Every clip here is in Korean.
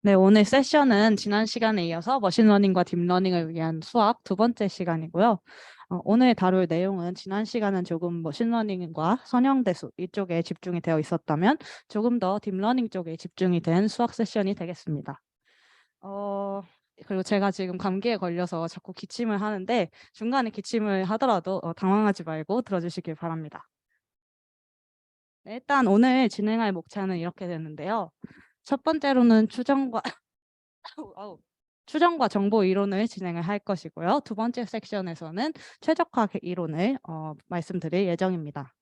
네, 오늘 세션은 지난 시간에 이어서 머신러닝과 딥러닝을 위한 수학 두 번째 시간이고요. 오늘 다룰 내용은 지난 시간은 조금 머신러닝과 선형대수 이쪽에 집중이 되어 있었다면 조금 더 딥러닝 쪽에 집중이 된 수학 세션이 되겠습니다. 그리고 제가 지금 감기에 걸려서 자꾸 기침을 하는데 중간에 기침을 하더라도 당황하지 말고 들어주시길 바랍니다. 네, 일단 오늘 진행할 목차는 이렇게 되는데요. 첫 번째로는 아우, 추정과 정보 이론을 진행을 할 것이고요. 두 번째 섹션에서는 최적화 이론을 말씀드릴 예정입니다.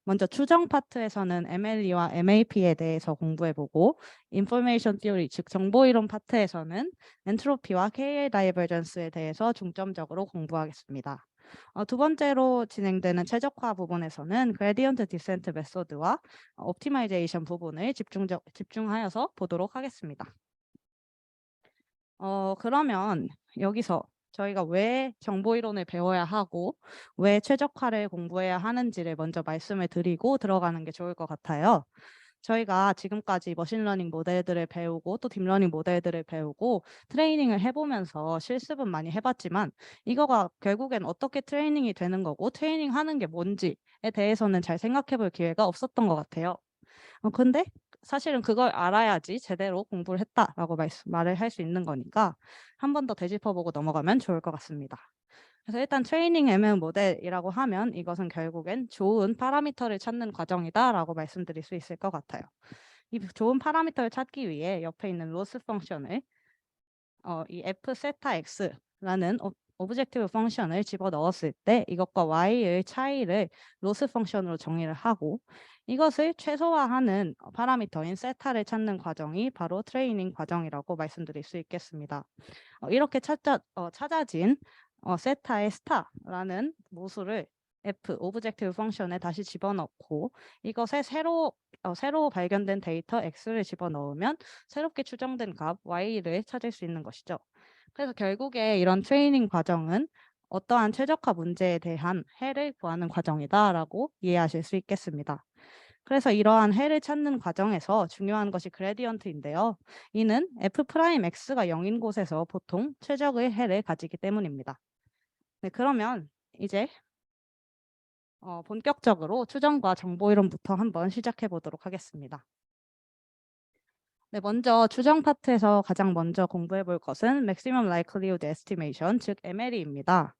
먼저 추정 파트에서는 MLE와 MAP에 대해서 공부해보고 인포메이션 티오리, 즉 정보 이론 파트에서는 엔트로피와 KL 다이버전스에 대해서 중점적으로 공부하겠습니다. 두 번째로 진행되는 최적화 부분에서는 그레디언트 디센트 메소드와 옵티마이제이션 부분을 집중하여서 보도록 하겠습니다. 그러면 여기서 저희가 왜 정보 이론을 배워야 하고 왜 최적화를 공부해야 하는지를 먼저 말씀을 드리고 들어가는 게 좋을 것 같아요. 저희가 지금까지 머신러닝 모델들을 배우고 또 딥러닝 모델들을 배우고 트레이닝을 해보면서 실습은 많이 해봤지만 이거가 결국엔 어떻게 트레이닝이 되는 거고 트레이닝 하는 게 뭔지에 대해서는 잘 생각해 볼 기회가 없었던 것 같아요. 근데 사실은 그걸 알아야지 제대로 공부를 했다라고 말을 할 수 있는 거니까 한 번 더 되짚어보고 넘어가면 좋을 것 같습니다. 그래서 일단 트레이닝 ML 모델이라고 하면 이것은 결국엔 좋은 파라미터를 찾는 과정이다라고 말씀드릴 수 있을 것 같아요. 이 좋은 파라미터를 찾기 위해 옆에 있는 로스 펑션을 이 f 세타 x라는 오브젝티브 펑션을 집어넣었을 때 이것과 y의 차이를 로스 펑션으로 정의를 하고 이것을 최소화하는 파라미터인 세타를 찾는 과정이 바로 트레이닝 과정이라고 말씀드릴 수 있겠습니다. 이렇게 찾아진 세타의 스타라는 모수를 f 오브젝티브 펑션에 다시 집어넣고 이것에 새로 발견된 데이터 x를 집어넣으면 새롭게 추정된 값 y를 찾을 수 있는 것이죠. 그래서 결국에 이런 트레이닝 과정은 어떠한 최적화 문제에 대한 해를 구하는 과정이다라고 이해하실 수 있겠습니다. 그래서 이러한 해를 찾는 과정에서 중요한 것이 그레디언트인데요. 이는 f'x가 0인 곳에서 보통 최적의 해를 가지기 때문입니다. 네, 그러면 이제 본격적으로 추정과 정보 이론부터 한번 시작해 보도록 하겠습니다. 네, 먼저 추정 파트에서 가장 먼저 공부해 볼 것은 Maximum Likelihood Estimation, 즉 MLE입니다.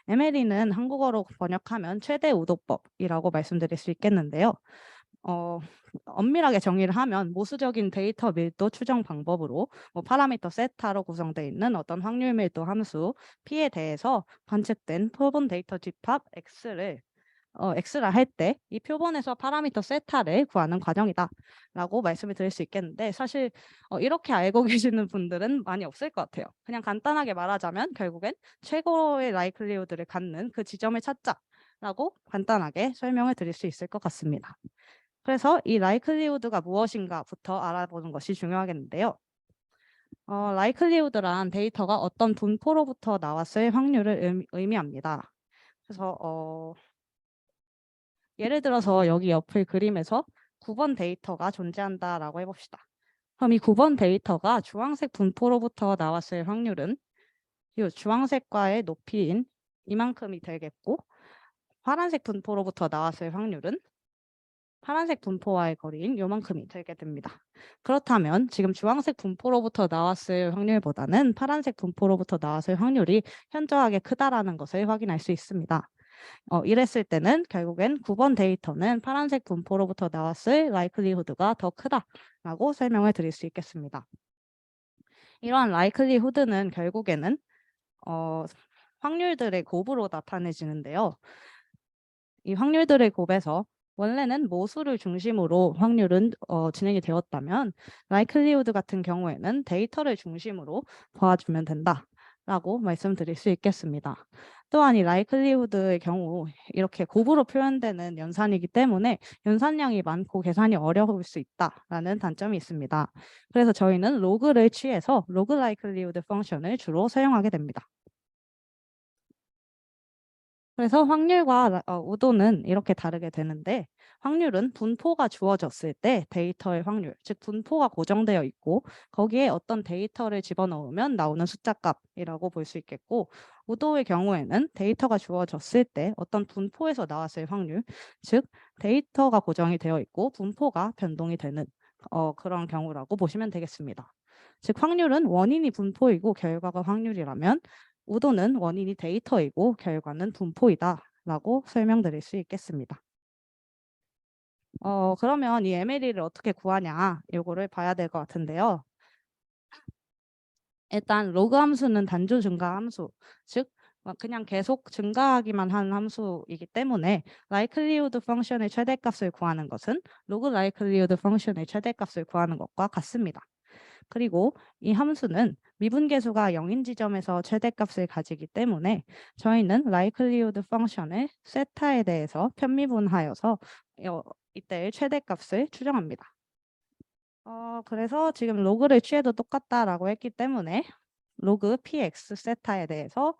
MLE는 한국어로 번역하면 최대 우도법이라고 말씀드릴 수 있겠는데요. 엄밀하게 정의를 하면 모수적인 데이터 밀도 추정 방법으로 파라미터 세타로 구성되어 있는 어떤 확률 밀도 함수 P에 대해서 관측된 표본 데이터 집합 X라 할 때 이 표본에서 파라미터 세타를 구하는 과정이다라고 말씀을 드릴 수 있겠는데 사실 이렇게 알고 계시는 분들은 많이 없을 것 같아요. 그냥 간단하게 말하자면 결국엔 최고의 라이클리우드를 갖는 그 지점을 찾자라고 간단하게 설명을 드릴 수 있을 것 같습니다. 그래서 이 라이클리우드가 무엇인가부터 알아보는 것이 중요하겠는데요. 라이클리우드란 데이터가 어떤 분포로부터 나왔을 확률을 의미합니다. 그래서 예를 들어서 여기 옆의 그림에서 9번 데이터가 존재한다라고 해봅시다. 그럼 이 9번 데이터가 주황색 분포로부터 나왔을 확률은 이 주황색과의 높이인 이만큼이 되겠고 파란색 분포로부터 나왔을 확률은 파란색 분포와의 거리인 요만큼이 되게 됩니다. 그렇다면 지금 주황색 분포로부터 나왔을 확률보다는 파란색 분포로부터 나왔을 확률이 현저하게 크다라는 것을 확인할 수 있습니다. 이랬을 때는 결국엔 9번 데이터는 파란색 분포로부터 나왔을 라이클리후드가 더 크다라고 설명을 드릴 수 있겠습니다. 이러한 라이클리후드는 결국에는 확률들의 곱으로 나타내지는데요. 이 확률들의 곱에서 원래는 모수를 중심으로 확률은 진행이 되었다면 라이클리후드 같은 경우에는 데이터를 중심으로 봐주면 된다라고 말씀드릴 수 있겠습니다. 또한 이 라이클리후드의 경우 이렇게 곱으로 표현되는 연산이기 때문에 연산량이 많고 계산이 어려울 수 있다라는 단점이 있습니다. 그래서 저희는 로그를 취해서 로그 라이클리후드 펑션을 주로 사용하게 됩니다. 그래서 확률과 우도는 이렇게 다르게 되는데 확률은 분포가 주어졌을 때 데이터의 확률, 즉 분포가 고정되어 있고 거기에 어떤 데이터를 집어넣으면 나오는 숫자 값이라고 볼 수 있겠고, 우도의 경우에는 데이터가 주어졌을 때 어떤 분포에서 나왔을 확률, 즉 데이터가 고정이 되어 있고 분포가 변동이 되는 그런 경우라고 보시면 되겠습니다. 즉 확률은 원인이 분포이고 결과가 확률이라면, 우도는 원인이 데이터이고 결과는 분포이다라고 설명드릴 수 있겠습니다. 그러면 이 MLE를 어떻게 구하냐, 요거를 봐야 될 것 같은데요. 일단 로그 함수는 단조 증가 함수, 즉 그냥 계속 증가하기만 한 함수이기 때문에 likelihood 펑션의 최대값을 구하는 것은 로그 likelihood 펑션의 최대값을 구하는 것과 같습니다. 그리고 이 함수는 미분계수가 0인 지점에서 최대값을 가지기 때문에 저희는 likelihood 펑션의 세타에 대해서 편미분하여서 이때의 최대값을 추정합니다. 그래서 지금 로그를 취해도 똑같다라고 했기 때문에 로그 px 세타에 대해서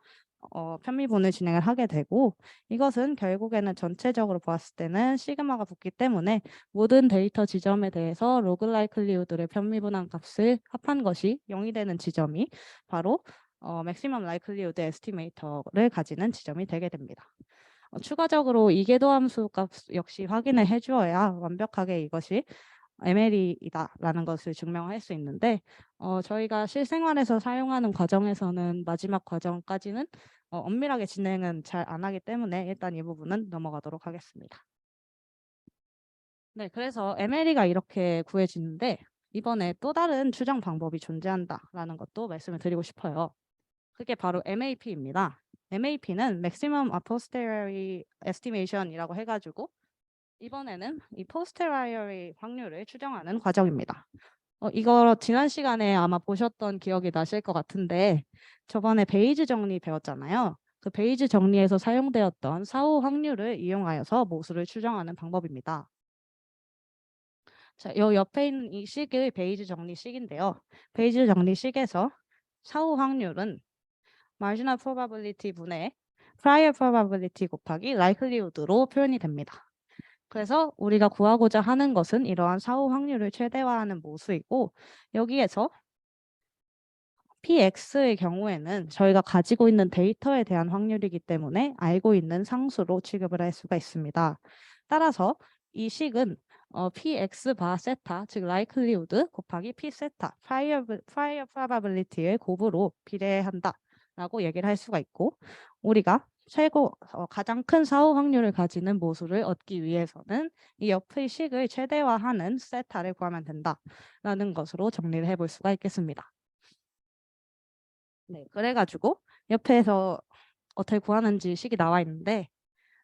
편미분을 진행을 하게 되고, 이것은 결국에는 전체적으로 보았을 때는 시그마가 붙기 때문에 모든 데이터 지점에 대해서 로그 라이클리우드를 편미분한 값을 합한 것이 0이 되는 지점이 바로 맥시멈 라이클리우드 에스티메이터를 가지는 지점이 되게 됩니다. 추가적으로 이계도 함수 값 역시 확인을 해주어야 완벽하게 이것이 ML이다라는 것을 증명할 수 있는데, 저희가 실생활에서 사용하는 과정에서는 마지막 과정까지는 엄밀하게 진행은 잘 안 하기 때문에 일단 이 부분은 넘어가도록 하겠습니다. 네, 그래서 MLE가 이렇게 구해지는데 이번에 또 다른 추정 방법이 존재한다라는 것도 말씀을 드리고 싶어요. 그게 바로 MAP입니다. MAP는 Maximum A Posteriori Estimation이라고 해가지고 이번에는 이 posteriori 확률을 추정하는 과정입니다. 이거 지난 시간에 아마 보셨던 기억이 나실 것 같은데, 저번에 베이즈 정리 배웠잖아요. 그 베이즈 정리에서 사용되었던 사후 확률을 이용하여서 모수를 추정하는 방법입니다. 자, 요 옆에 있는 이 식이 베이즈 정리식인데요. 베이즈 정리식에서 사후 확률은 marginal probability 분의 prior probability 곱하기 likelihood로 표현이 됩니다. 그래서 우리가 구하고자 하는 것은 이러한 사후 확률을 최대화하는 모수이고, 여기에서 px의 경우에는 저희가 가지고 있는 데이터에 대한 확률이기 때문에 알고 있는 상수로 취급을 할 수가 있습니다. 따라서 이 식은 px 바 세타, 즉 likelihood 곱하기 p 세타, prior probability의 곱으로 비례한다라고 얘기를 할 수가 있고, 우리가 가장 큰 사후 확률을 가지는 모수를 얻기 위해서는 이 옆의 식을 최대화하는 세타를 구하면 된다라는 것으로 정리를 해볼 수가 있겠습니다. 네, 그래가지고 옆에서 어떻게 구하는지 식이 나와 있는데,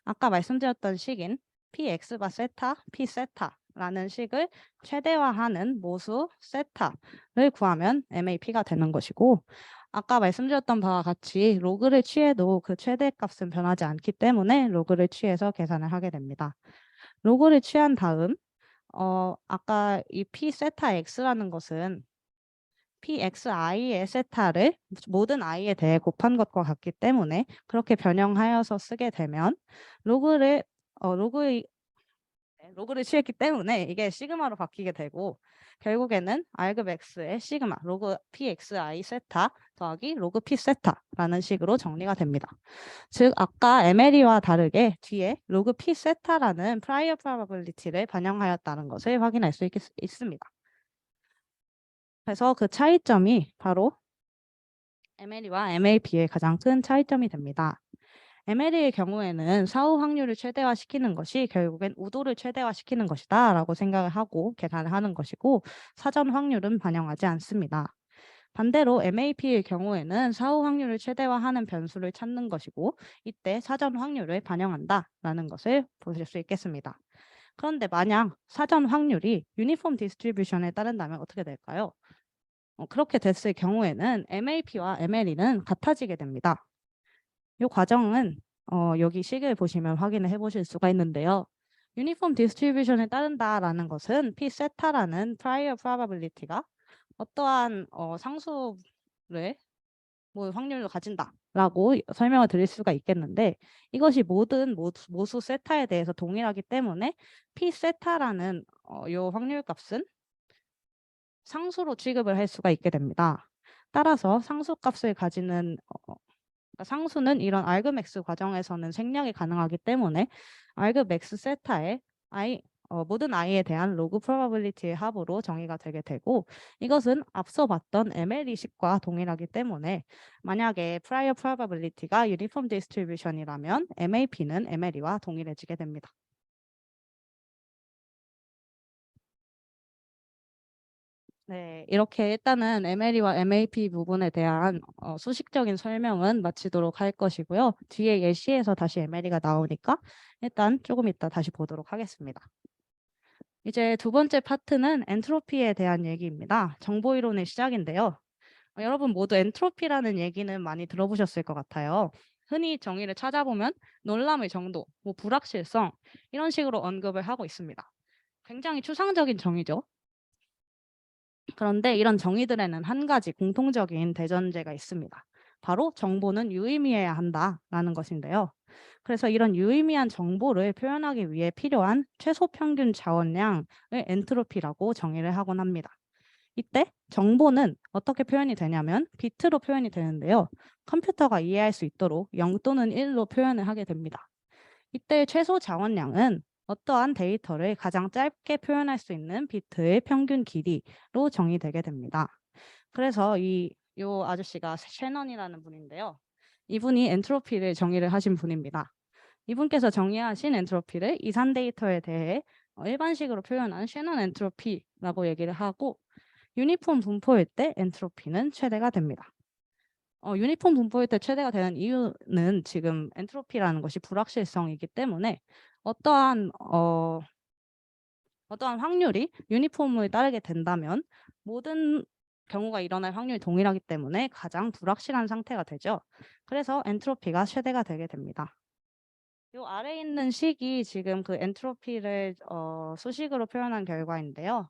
아까 말씀드렸던 식인 px 바 세타, p 세타라는 식을 최대화하는 모수 세타를 구하면 MAP가 되는 것이고, 아까 말씀드렸던 바와 같이 로그를 취해도 그 최대값은 변하지 않기 때문에 로그를 취해서 계산을 하게 됩니다. 로그를 취한 다음 아까 이 p 세타 x라는 것은 pxi의 세타를 모든 i에 대해 곱한 것과 같기 때문에 그렇게 변형하여서 쓰게 되면 로그를 로그를 취했기 때문에 이게 시그마로 바뀌게 되고, 결국에는 r급 x의 시그마 로그 pxi 세타 더하기 로그 p 세타라는 식으로 정리가 됩니다. 즉 아까 MLE와 다르게 뒤에 로그 p 세타라는 prior probability를 반영하였다는 것을 확인할 수 있습니다. 그래서 그 차이점이 바로 MLE와 MAP의 가장 큰 차이점이 됩니다. MLE의 경우에는 사후 확률을 최대화시키는 것이 결국엔 우도를 최대화시키는 것이다 라고 생각을 하고 계산을 하는 것이고, 사전 확률은 반영하지 않습니다. 반대로 MAP의 경우에는 사후 확률을 최대화하는 변수를 찾는 것이고, 이때 사전 확률을 반영한다라는 것을 보실 수 있겠습니다. 그런데 만약 사전 확률이 유니폼 디스트리뷰션에 따른다면 어떻게 될까요? 그렇게 됐을 경우에는 MAP와 MLE는 같아지게 됩니다. 이 과정은 여기 식을 보시면 확인을 해보실 수가 있는데요. 유니폼 디스트리뷰션에 따른다라는 것은 p 세타라는 prior probability가 어떠한 상수를 뭐 확률을 가진다라고 설명을 드릴 수가 있겠는데 이것이 모든 모수 세타에 대해서 동일하기 때문에 P 세타라는 요 확률값은 상수로 취급을 할 수가 있게 됩니다. 따라서 상수값을 가지는 상수는 이런 argmax 과정에서는 생략이 가능하기 때문에 argmax 세타의 모든 i에 대한 로그 probability의 합으로 정의가 되게 되고 이것은 앞서 봤던 MLE식과 동일하기 때문에 만약에 prior probability가 uniform distribution이라면 MAP는 MLE와 동일해지게 됩니다. 네, 이렇게 일단은 MLE와 MAP 부분에 대한 수식적인 설명은 마치도록 할 것이고요. 뒤에 예시에서 다시 MLE가 나오니까 일단 조금 이따 다시 보도록 하겠습니다. 이제 두 번째 파트는 엔트로피에 대한 얘기입니다. 정보이론의 시작인데요. 여러분 모두 엔트로피라는 얘기는 많이 들어보셨을 것 같아요. 흔히 정의를 찾아보면 놀람의 정도, 뭐 불확실성 이런 식으로 언급을 하고 있습니다. 굉장히 추상적인 정의죠. 그런데 이런 정의들에는 한 가지 공통적인 대전제가 있습니다. 바로 정보는 유의미해야 한다라는 것인데요. 그래서 이런 유의미한 정보를 표현하기 위해 필요한 최소 평균 자원량을 엔트로피라고 정의를 하곤 합니다. 이때 정보는 어떻게 표현이 되냐면 비트로 표현이 되는데요. 컴퓨터가 이해할 수 있도록 0 또는 1로 표현을 하게 됩니다. 이때 최소 자원량은 어떠한 데이터를 가장 짧게 표현할 수 있는 비트의 평균 길이로 정의되게 됩니다. 그래서 요 아저씨가 셰넌이라는 분인데요. 이분이 엔트로피를 정의를 하신 분입니다. 이분께서 정의하신 엔트로피를 이산 데이터에 대해 일반식으로 표현한 셰넌 엔트로피라고 얘기를 하고 유니폼 분포일 때 엔트로피는 최대가 됩니다. 유니폼 분포일 때 최대가 되는 이유는 지금 엔트로피라는 것이 불확실성이기 때문에 어떠한 확률이 유니폼을 따르게 된다면 모든 경우가 일어날 확률이 동일하기 때문에 가장 불확실한 상태가 되죠. 그래서 엔트로피가 최대가 되게 됩니다. 이 아래에 있는 식이 지금 그 엔트로피를 수식으로 표현한 결과인데요.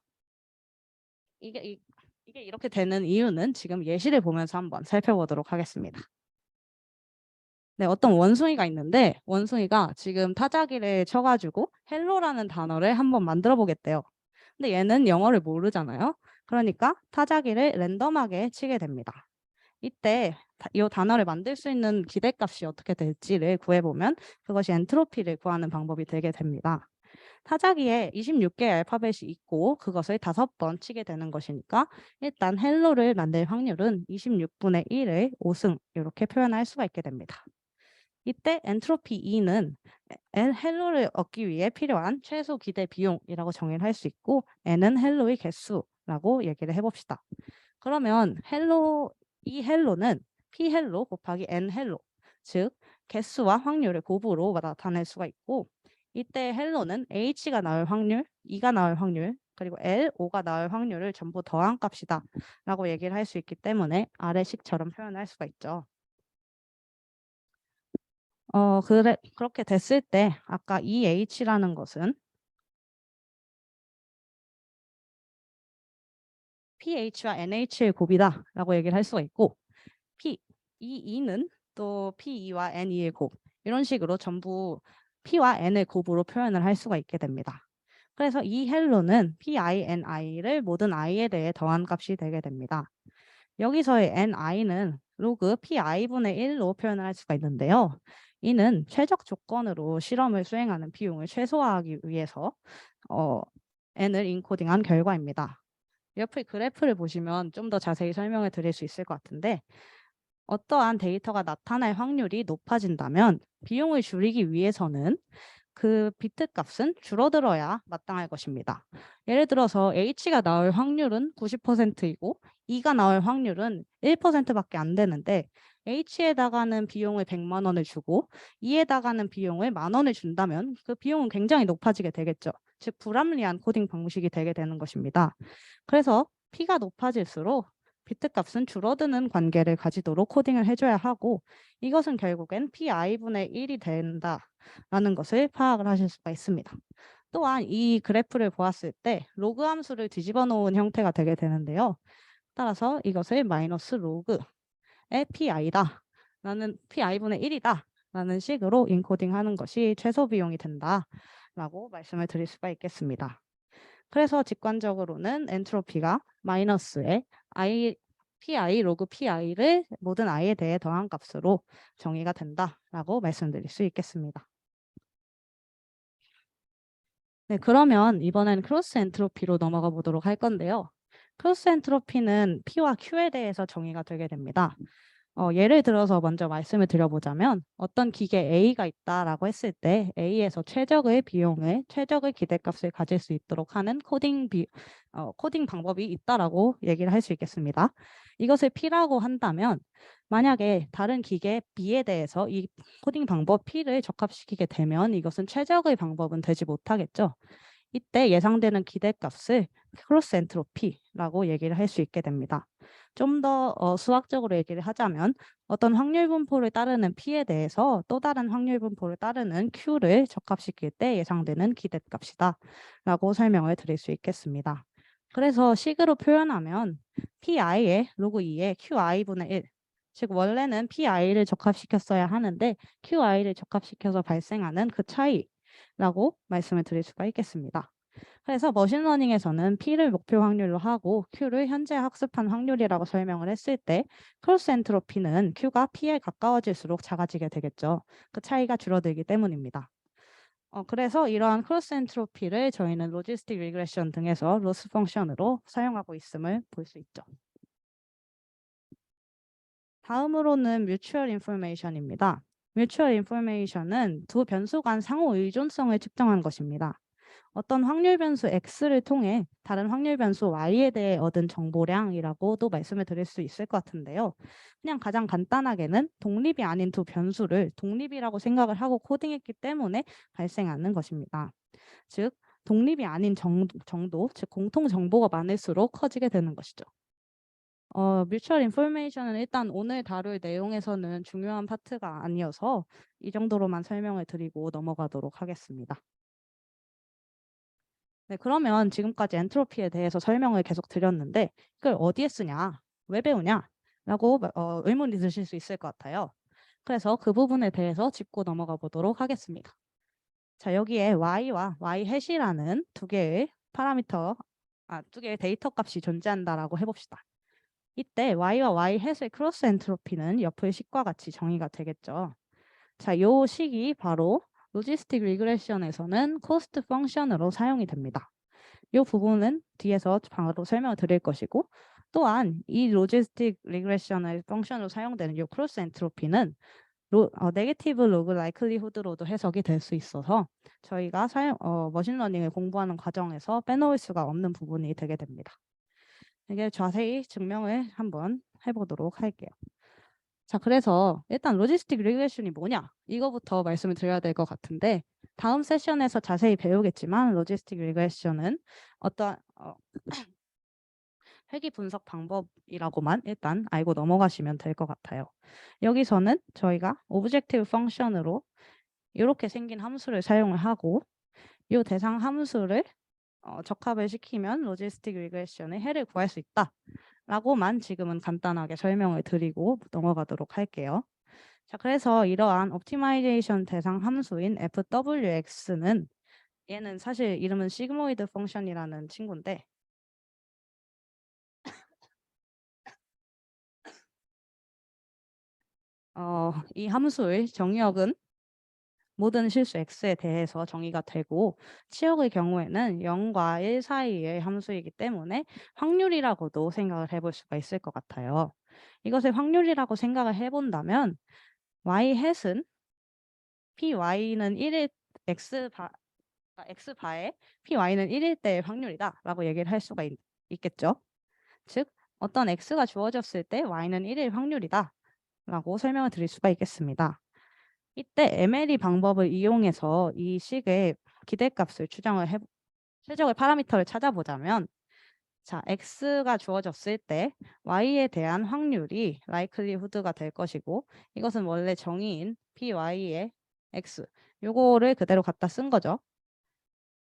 이게 이렇게 되는 이유는 지금 예시를 보면서 한번 살펴보도록 하겠습니다. 네, 어떤 원숭이가 있는데 원숭이가 지금 타자기를 쳐가지고 헬로라는 단어를 한번 만들어 보겠대요. 근데 얘는 영어를 모르잖아요. 그러니까 타자기를 랜덤하게 치게 됩니다. 이때 이 단어를 만들 수 있는 기대값이 어떻게 될지를 구해보면 그것이 엔트로피를 구하는 방법이 되게 됩니다. 타자기에 26개의 알파벳이 있고 그것을 5번 치게 되는 것이니까 일단 헬로를 만들 확률은 26분의 1을 5승 이렇게 표현할 수가 있게 됩니다. 이때 엔트로피 E는 헬로를 얻기 위해 필요한 최소 기대 비용이라고 정의를 할 수 있고 N은 헬로의 개수라고 얘기를 해봅시다. 그러면 이 헬로는 P 헬로 곱하기 N 헬로, 즉 개수와 확률의 곱으로 나타낼 수가 있고 이때 헬로는 H가 나올 확률, E가 나올 확률, 그리고 L, O가 나올 확률을 전부 더한 값이다 라고 얘기를 할 수 있기 때문에 아래식처럼 표현할 수가 있죠. 그렇게 됐을 때 아까 EH라는 것은 pH와 NH의 곱이다라고 얘기를 할 수가 있고 이 E는 또 PE와 NE의 곱 이런 식으로 전부 P와 N의 곱으로 표현을 할 수가 있게 됩니다. 그래서 이 헬로는 PINI를 모든 i에 대해 더한 값이 되게 됩니다. 여기서의 NI는 로그 PI분의 1로 표현을 할 수가 있는데요. 이는 최적 조건으로 실험을 수행하는 비용을 최소화하기 위해서 N을 인코딩한 결과입니다. 옆에 그래프를 보시면 좀 더 자세히 설명을 드릴 수 있을 것 같은데 어떠한 데이터가 나타날 확률이 높아진다면 비용을 줄이기 위해서는 그 비트 값은 줄어들어야 마땅할 것입니다. 예를 들어서 H가 나올 확률은 90%이고 E가 나올 확률은 1%밖에 안 되는데 H에다가는 비용을 100만 원을 주고 E에다가는 비용을 10,000원을 준다면 그 비용은 굉장히 높아지게 되겠죠. 즉 불합리한 코딩 방식이 되게 되는 것입니다. 그래서 P가 높아질수록 비트값은 줄어드는 관계를 가지도록 코딩을 해줘야 하고 이것은 결국엔 PI분의 1이 된다라는 것을 파악을 하실 수가 있습니다. 또한 이 그래프를 보았을 때 로그 함수를 뒤집어 놓은 형태가 되게 되는데요. 따라서 이것을 마이너스 로그 PI다. 나는 PI분의 1이다. 라는 식으로 인코딩하는 것이 최소 비용이 된다. 라고 말씀을 드릴 수가 있겠습니다. 그래서 직관적으로는 엔트로피가 마이너스에 PI 로그 PI를 모든 i에 대해 더한 값으로 정의가 된다라고 말씀드릴 수 있겠습니다. 네, 그러면 이번엔 크로스 엔트로피로 넘어가 보도록 할 건데요. 크로스 엔트로피는 P와 Q에 대해서 정의가 되게 됩니다. 예를 들어서 먼저 말씀을 드려보자면 어떤 기계 A가 있다라고 했을 때 A에서 최적의 기대값을 가질 수 있도록 하는 코딩 방법이 있다라고 얘기를 할 수 있겠습니다. 이것을 P라고 한다면 만약에 다른 기계 B에 대해서 이 코딩 방법 P를 적합시키게 되면 이것은 최적의 방법은 되지 못하겠죠. 이때 예상되는 기대값을 크로스 엔트로피라고 얘기를 할 수 있게 됩니다. 좀 더 수학적으로 얘기를 하자면 어떤 확률 분포를 따르는 P에 대해서 또 다른 확률 분포를 따르는 Q를 적합시킬 때 예상되는 기대값이다 라고 설명을 드릴 수 있겠습니다. 그래서 식으로 표현하면 PI의 로그 2의 QI분의 1, 즉 원래는 PI를 적합시켰어야 하는데 QI를 적합시켜서 발생하는 그 차이라고 말씀을 드릴 수가 있겠습니다. 그래서 머신러닝에서는 P를 목표 확률로 하고 Q를 현재 학습한 확률이라고 설명을 했을 때 크로스 엔트로피는 Q가 P에 가까워질수록 작아지게 되겠죠. 그 차이가 줄어들기 때문입니다. 그래서 이러한 크로스 엔트로피를 저희는 로지스틱 리그레션 등에서 로스 펑션으로 사용하고 있음을 볼 수 있죠. 다음으로는 뮤추얼 인포메이션입니다. 뮤추얼 인포메이션은 두 변수 간 상호 의존성을 측정한 것입니다. 어떤 확률 변수 x를 통해 다른 확률 변수 y에 대해 얻은 정보량이라고도 말씀을 드릴 수 있을 것 같은데요. 그냥 가장 간단하게는 독립이 아닌 두 변수를 독립이라고 생각을 하고 코딩했기 때문에 발생하는 것입니다. 즉 독립이 아닌 정도, 즉 공통 정보가 많을수록 커지게 되는 것이죠. 뮤추얼 인포메이션은 일단 오늘 다룰 내용에서는 중요한 파트가 아니어서 이 정도로만 설명을 드리고 넘어가도록 하겠습니다. 네, 그러면 지금까지 엔트로피에 대해서 설명을 계속 드렸는데 그걸 어디에 쓰냐, 왜 배우냐 라고 의문이 드실 수 있을 것 같아요. 그래서 그 부분에 대해서 짚고 넘어가 보도록 하겠습니다. 자, 여기에 y와 y 해시라는 두 개의 데이터 값이 존재한다라고 해봅시다. 이때 y와 y 해의 크로스 엔트로피는 옆의 식과 같이 정의가 되겠죠. 자, 요 식이 바로 로지스틱 리그레션에서는 코스트 펑션으로 사용이 됩니다. 이 부분은 뒤에서 바로 설명을 드릴 것이고 또한 이 로지스틱 리그레션의 펑션으로 사용되는 이 크로스 엔트로피는 네게티브 로그 라이클리후드로도 해석이 될 수 있어서 저희가 머신러닝을 공부하는 과정에서 빼놓을 수가 없는 부분이 되게 됩니다. 이게 자세히 증명을 한번 해보도록 할게요. 자, 그래서 일단 로지스틱 리그레션이 뭐냐? 이거부터 말씀을 드려야 될 것 같은데 다음 세션에서 자세히 배우겠지만 로지스틱 리그레션은 어떤 회귀 분석 방법이라고만 일단 알고 넘어가시면 될 것 같아요. 여기서는 저희가 오브젝티브 펑션으로 이렇게 생긴 함수를 사용을 하고 이 대상 함수를 적합을 시키면 로지스틱 리그레션의 해를 구할 수 있다. 라고만 지금은 간단하게 설명을 드리고 넘어가도록 할게요. 자, 그래서 이러한 옵티마이제이션 대상 함수인 fwx는 얘는 사실 이름은 시그모이드 펑션이라는 친구인데 이 함수의 정의역은 모든 실수 x에 대해서 정의가 되고 치역의 경우에는 0과 1 사이의 함수이기 때문에 확률이라고도 생각을 해볼 수가 있을 것 같아요. 이것을 확률이라고 생각을 해본다면 y-은 py는 1일 x바에 py는 1일 때의 확률이다 라고 얘기를 할 수가 있겠죠. 즉 어떤 x가 주어졌을 때 y는 1일 확률이다 라고 설명을 드릴 수가 있겠습니다. 이때 MLE 방법을 이용해서 이 식의 기대값을 최적의 파라미터를 찾아보자면 자, x가 주어졌을 때 y에 대한 확률이 likelihood가 될 것이고 이것은 원래 정의인 py의 x 요거를 그대로 갖다 쓴 거죠.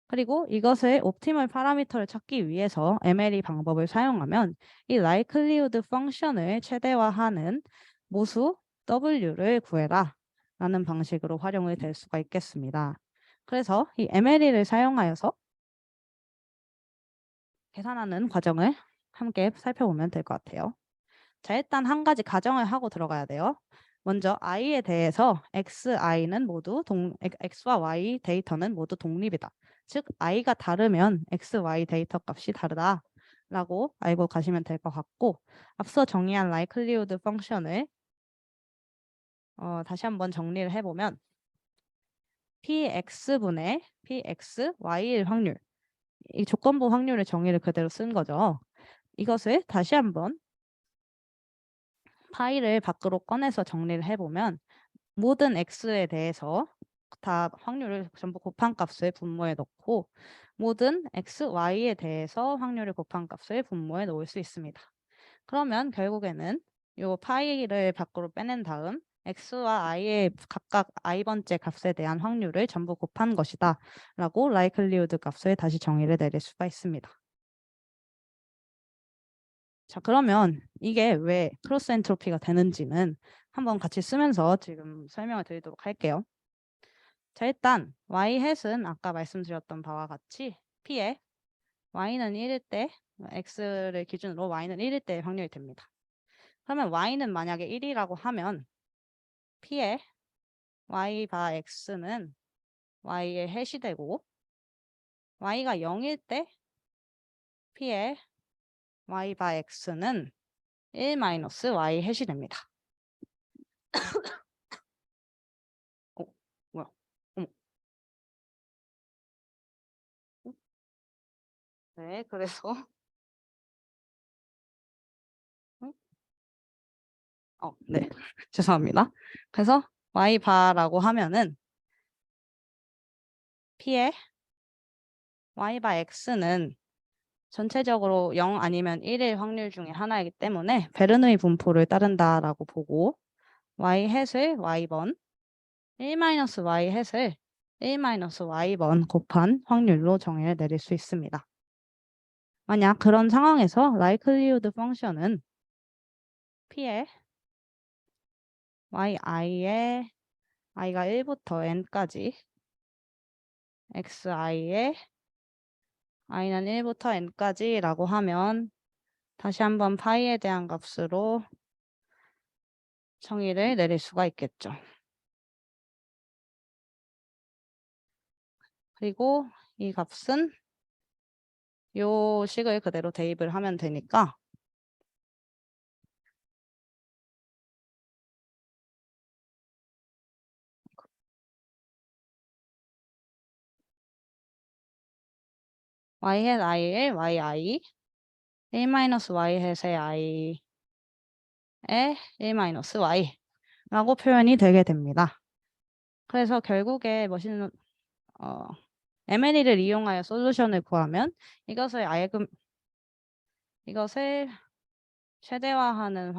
그리고 이것의 옵티멀 파라미터를 찾기 위해서 MLE 방법을 사용하면 이 likelihood 펑션을 최대화하는 모수 W를 구해라 라는 방식으로 활용이 될 수가 있겠습니다. 그래서 이 MLE를 사용하여서 계산하는 과정을 함께 살펴보면 될 것 같아요. 자, 일단 한 가지 가정을 하고 들어가야 돼요. 먼저 i에 대해서 xi는 모두 x와 y 데이터는 모두 독립이다. 즉 i가 다르면 x, y 데이터 값이 다르다라고 알고 가시면 될 것 같고, 앞서 정의한 likelihood 펑션을 다시 한번 정리를 해보면 px분의 px, y일 확률, 이 조건부 확률의 정의를 그대로 쓴 거죠. 이것을 다시 한번 파이를 밖으로 꺼내서 정리를 해보면 모든 x에 대해서 다 확률을 전부 곱한 값을 분모에 넣고 모든 x, y에 대해서 확률을 곱한 값을 분모에 넣을 수 있습니다. 그러면 결국에는 이 파이를 밖으로 빼낸 다음 x와 i의 각각 i번째 값에 대한 확률을 전부 곱한 것이다 라고 likelihood 값을 다시 정의를 내릴 수가 있습니다. 자, 그러면 이게 왜 크로스 엔트로피가 되는지는 한번 같이 쓰면서 지금 설명을 드리도록 할게요. 자, 일단 y-은 아까 말씀드렸던 바와 같이 p에 y는 1일 때 x를 기준으로 y는 1일 때 확률이 됩니다. 그러면 y는 만약에 1이라고 하면 p에 y 바 x는 y의 해시 되고 y가 0일 때 p에 y 바 x는 1 마이너스 y 해시 됩니다. 뭐야? 어머. 네, 그래서 네. 죄송합니다. 그래서 y 바라고 하면은 p의 y 바 x는 전체적으로 0 아니면 1일 확률 중에 하나이기 때문에 베르누이 분포를 따른다라고 보고 y 햇을 y번 1-y 햇을 1-y번 곱한 확률로 정의를 내릴 수 있습니다. 만약 그런 상황에서 likelihood 펑션은 p의 yi의 i가 1부터 n까지 xi의 i는 1부터 n까지라고 하면 다시 한번 파이에 대한 값으로 정의를 내릴 수가 있겠죠. 그리고 이 값은 요 식을 그대로 대입을 하면 되니까 y 햇 i의 yi 1-y 햇의 i의 1-y 라고 표현이 되게 됩니다. 그래서 결국에 MNE를 이용하여 솔루션을 구하면 이것을 최대화하는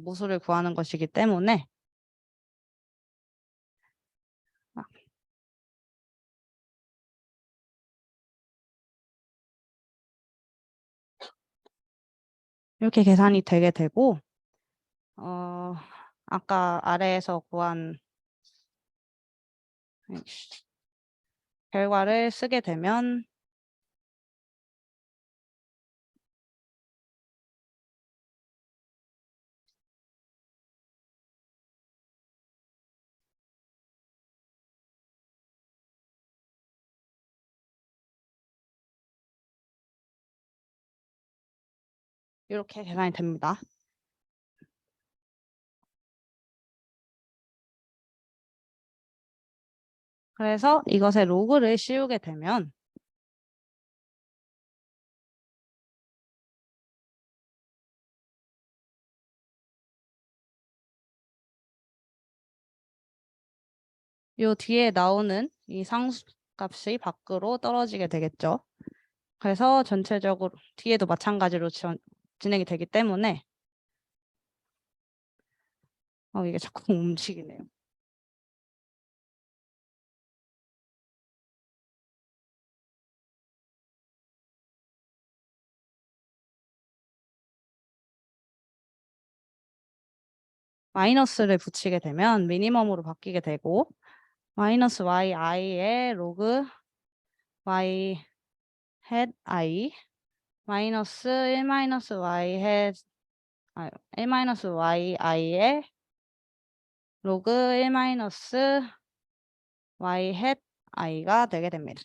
모수를 구하는 것이기 때문에 이렇게 계산이 되게 되고 아까 아래에서 구한 결과를 쓰게 되면 이렇게 계산이 됩니다. 그래서 이것의 로그를 씌우게 되면 요 뒤에 나오는 이 상수값이 밖으로 떨어지게 되겠죠. 그래서 전체적으로 뒤에도 마찬가지로 진행이 되기 때문에 이게 자꾸 움직이네요. 마이너스를 붙이게 되면 미니멈으로 바뀌게 되고 마이너스 yi의 로그 y hat i 마이너스 1 마이너스 y hat 1 마이너스 yi의 로그 1 마이너스 y hat i가 되게 됩니다.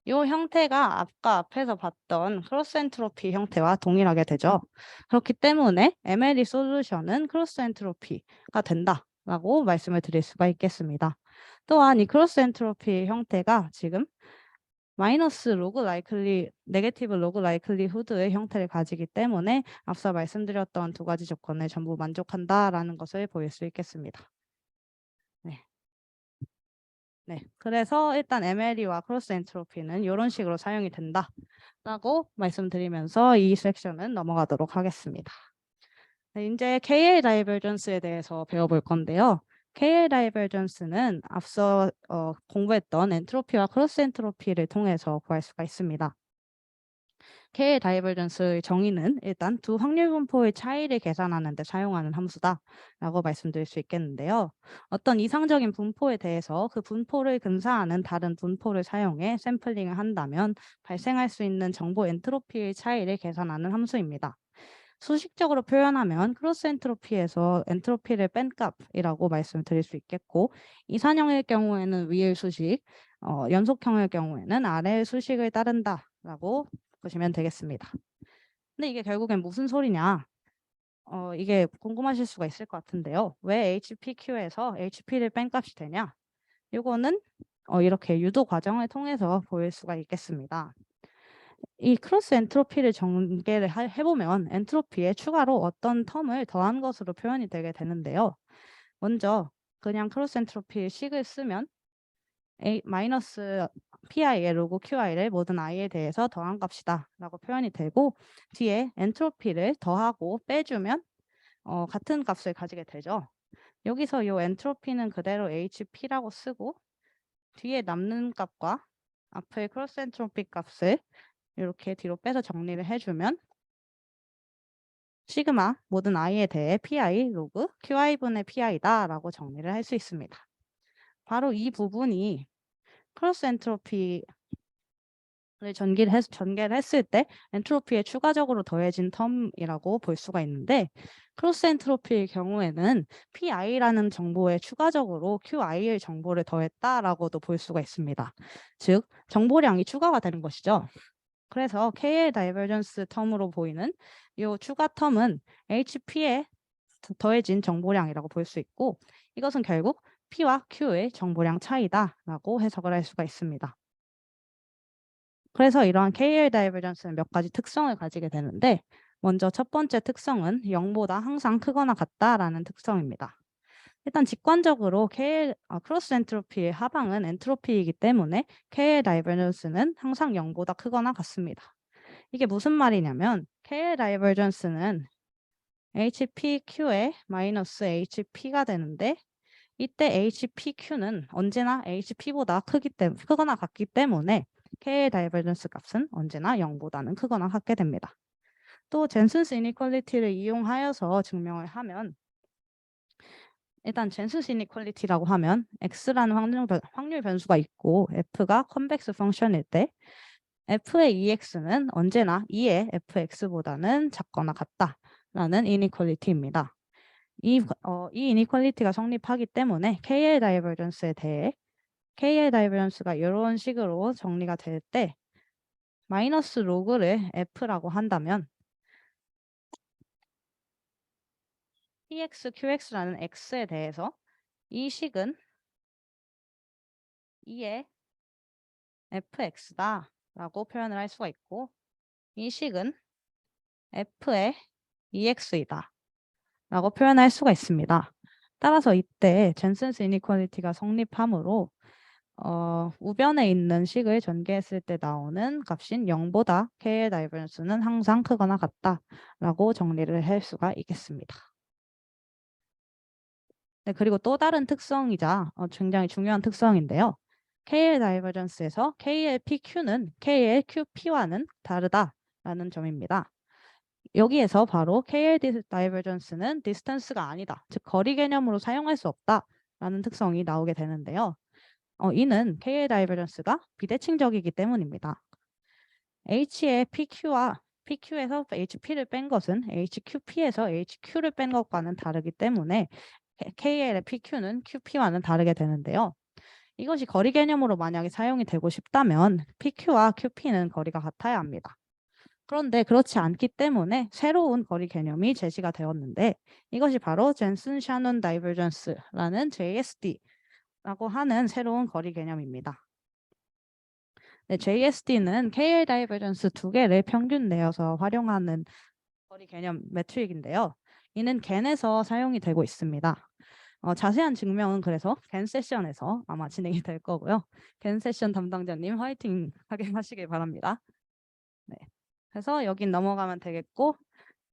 이 형태가 아까 앞에서 봤던 크로스 엔트로피 형태와 동일하게 되죠. 그렇기 때문에 MLE 솔루션은 크로스 엔트로피가 된다라고 말씀을 드릴 수가 있겠습니다. 또한 이 크로스 엔트로피 형태가 지금 마이너스 로그 라이클리, 네게티브 로그 라이클리후드의 형태를 가지기 때문에 앞서 말씀드렸던 두 가지 조건을 전부 만족한다라는 것을 보일 수 있겠습니다. 네, 그래서 일단 MLE와 크로스 엔트로피는 이런 식으로 사용이 된다라고 말씀드리면서 이 섹션은 넘어가도록 하겠습니다. 네, 이제 KL 다이버전스에 대해서 배워볼 건데요. KL 다이버전스는 앞서 공부했던 엔트로피와 크로스 엔트로피를 통해서 구할 수가 있습니다. KL 다이버전스의 정의는 일단 두 확률 분포의 차이를 계산하는 데 사용하는 함수다라고 말씀드릴 수 있겠는데요. 어떤 이상적인 분포에 대해서 그 분포를 근사하는 다른 분포를 사용해 샘플링을 한다면 발생할 수 있는 정보 엔트로피의 차이를 계산하는 함수입니다. 수식적으로 표현하면 크로스 엔트로피에서 엔트로피를 뺀 값이라고 말씀드릴 수 있겠고 이산형일 경우에는 위의 수식, 연속형일 경우에는 아래의 수식을 따른다라고 보시면 되겠습니다. 근데 이게 결국엔 무슨 소리냐? 이게 궁금하실 수가 있을 것 같은데요. 왜 HPQ에서 HP를 뺀 값이 되냐? 이거는 이렇게 유도 과정을 통해서 보일 수가 있겠습니다. 이 크로스 엔트로피를 전개를 해보면 엔트로피에 추가로 어떤 텀을 더한 것으로 표현이 되게 되는데요. 먼저 그냥 크로스 엔트로피 식을 쓰면 마이너스 pi의 로그qi를 모든 i에 대해서 더한 값이다 라고 표현이 되고 뒤에 엔트로피를 더하고 빼주면 같은 값을 가지게 되죠. 여기서 이 엔트로피는 그대로 hp라고 쓰고 뒤에 남는 값과 앞의 크로스 엔트로피 값을 이렇게 뒤로 빼서 정리를 해주면 시그마 모든 i에 대해 pi 로그 qi분의 pi다 라고 정리를 할 수 있습니다. 바로 이 부분이 크로스 엔트로피를 전개를 했을 때 엔트로피에 추가적으로 더해진 텀이라고 볼 수가 있는데 크로스 엔트로피의 경우에는 pi라는 정보에 추가적으로 qi의 정보를 더했다라고도 볼 수가 있습니다. 즉 정보량이 추가가 되는 것이죠. 그래서 KL 다이버전스 텀으로 보이는 이 추가 텀은 HP에 더해진 정보량이라고 볼 수 있고 이것은 결국 P와 Q의 정보량 차이다라고 해석을 할 수가 있습니다. 그래서 이러한 KL 다이버전스는 몇 가지 특성을 가지게 되는데 먼저 첫 번째 특성은 0보다 항상 크거나 같다라는 특성입니다. 일단 직관적으로 크로스 엔트로피의 하방은 엔트로피이기 때문에 KL 다이버전스는 항상 0보다 크거나 같습니다. 이게 무슨 말이냐면 KL 다이버전스는 HPQ의 마이너스 HP가 되는데 이때 HPQ는 언제나 HP보다 크거나 같기 때문에 KL 다이버전스 값은 언제나 0보다는 크거나 같게 됩니다. 또 젠슨스 이니퀄리티를 이용하여서 증명을 하면 일단 젠슨스 이니퀄리티라고 하면 X라는 확률 변수가 있고 F가 컨벡스 펑션일 때 F의 EX는 언제나 2의 FX보다는 작거나 같다라는 이니퀄리티입니다. 이 이니퀄리티가 성립하기 때문에 KL 다이버전스에 대해 KL 다이버전스가 이런 식으로 정리가 될 때 마이너스 로그를 F라고 한다면 PX, QX라는 X에 대해서 이 식은 2의 FX다 라고 표현을 할 수가 있고 이 식은 F의 EX이다 라고 표현할 수가 있습니다. 따라서 이때 젠슨스 이니퀄리티가 성립하므로 우변에 있는 식을 전개했을 때 나오는 값인 0보다 K의 다이버전스는 항상 크거나 같다라고 정리를 할 수가 있겠습니다. 네, 그리고 또 다른 특성이자 굉장히 중요한 특성인데요. KL 다이버전스에서 KL PQ는 KL QP와는 다르다라는 점입니다. 여기에서 바로 KL divergence는 distance가 아니다. 즉 거리 개념으로 사용할 수 없다라는 특성이 나오게 되는데요. 이는 KL divergence가 비대칭적이기 때문입니다. H의 PQ와 PQ에서 HP를 뺀 것은 HQP에서 HQ를 뺀 것과는 다르기 때문에 KL의 PQ는 QP와는 다르게 되는데요. 이것이 거리 개념으로 만약에 사용이 되고 싶다면 PQ와 QP는 거리가 같아야 합니다. 그런데 그렇지 않기 때문에 새로운 거리 개념이 제시가 되었는데 이것이 바로 젠슨-샤논 다이버전스라는 JSD라고 하는 새로운 거리 개념입니다. 네, JSD는 KL 다이버전스 두 개를 평균 내어서 활용하는 거리 개념 매트릭인데요. 이는 겐에서 사용이 되고 있습니다. 자세한 증명은 그래서 겐 세션에서 아마 진행이 될 거고요. 겐 세션 담당자님 화이팅 하게 하시길 바랍니다. 네. 그래서 여긴 넘어가면 되겠고,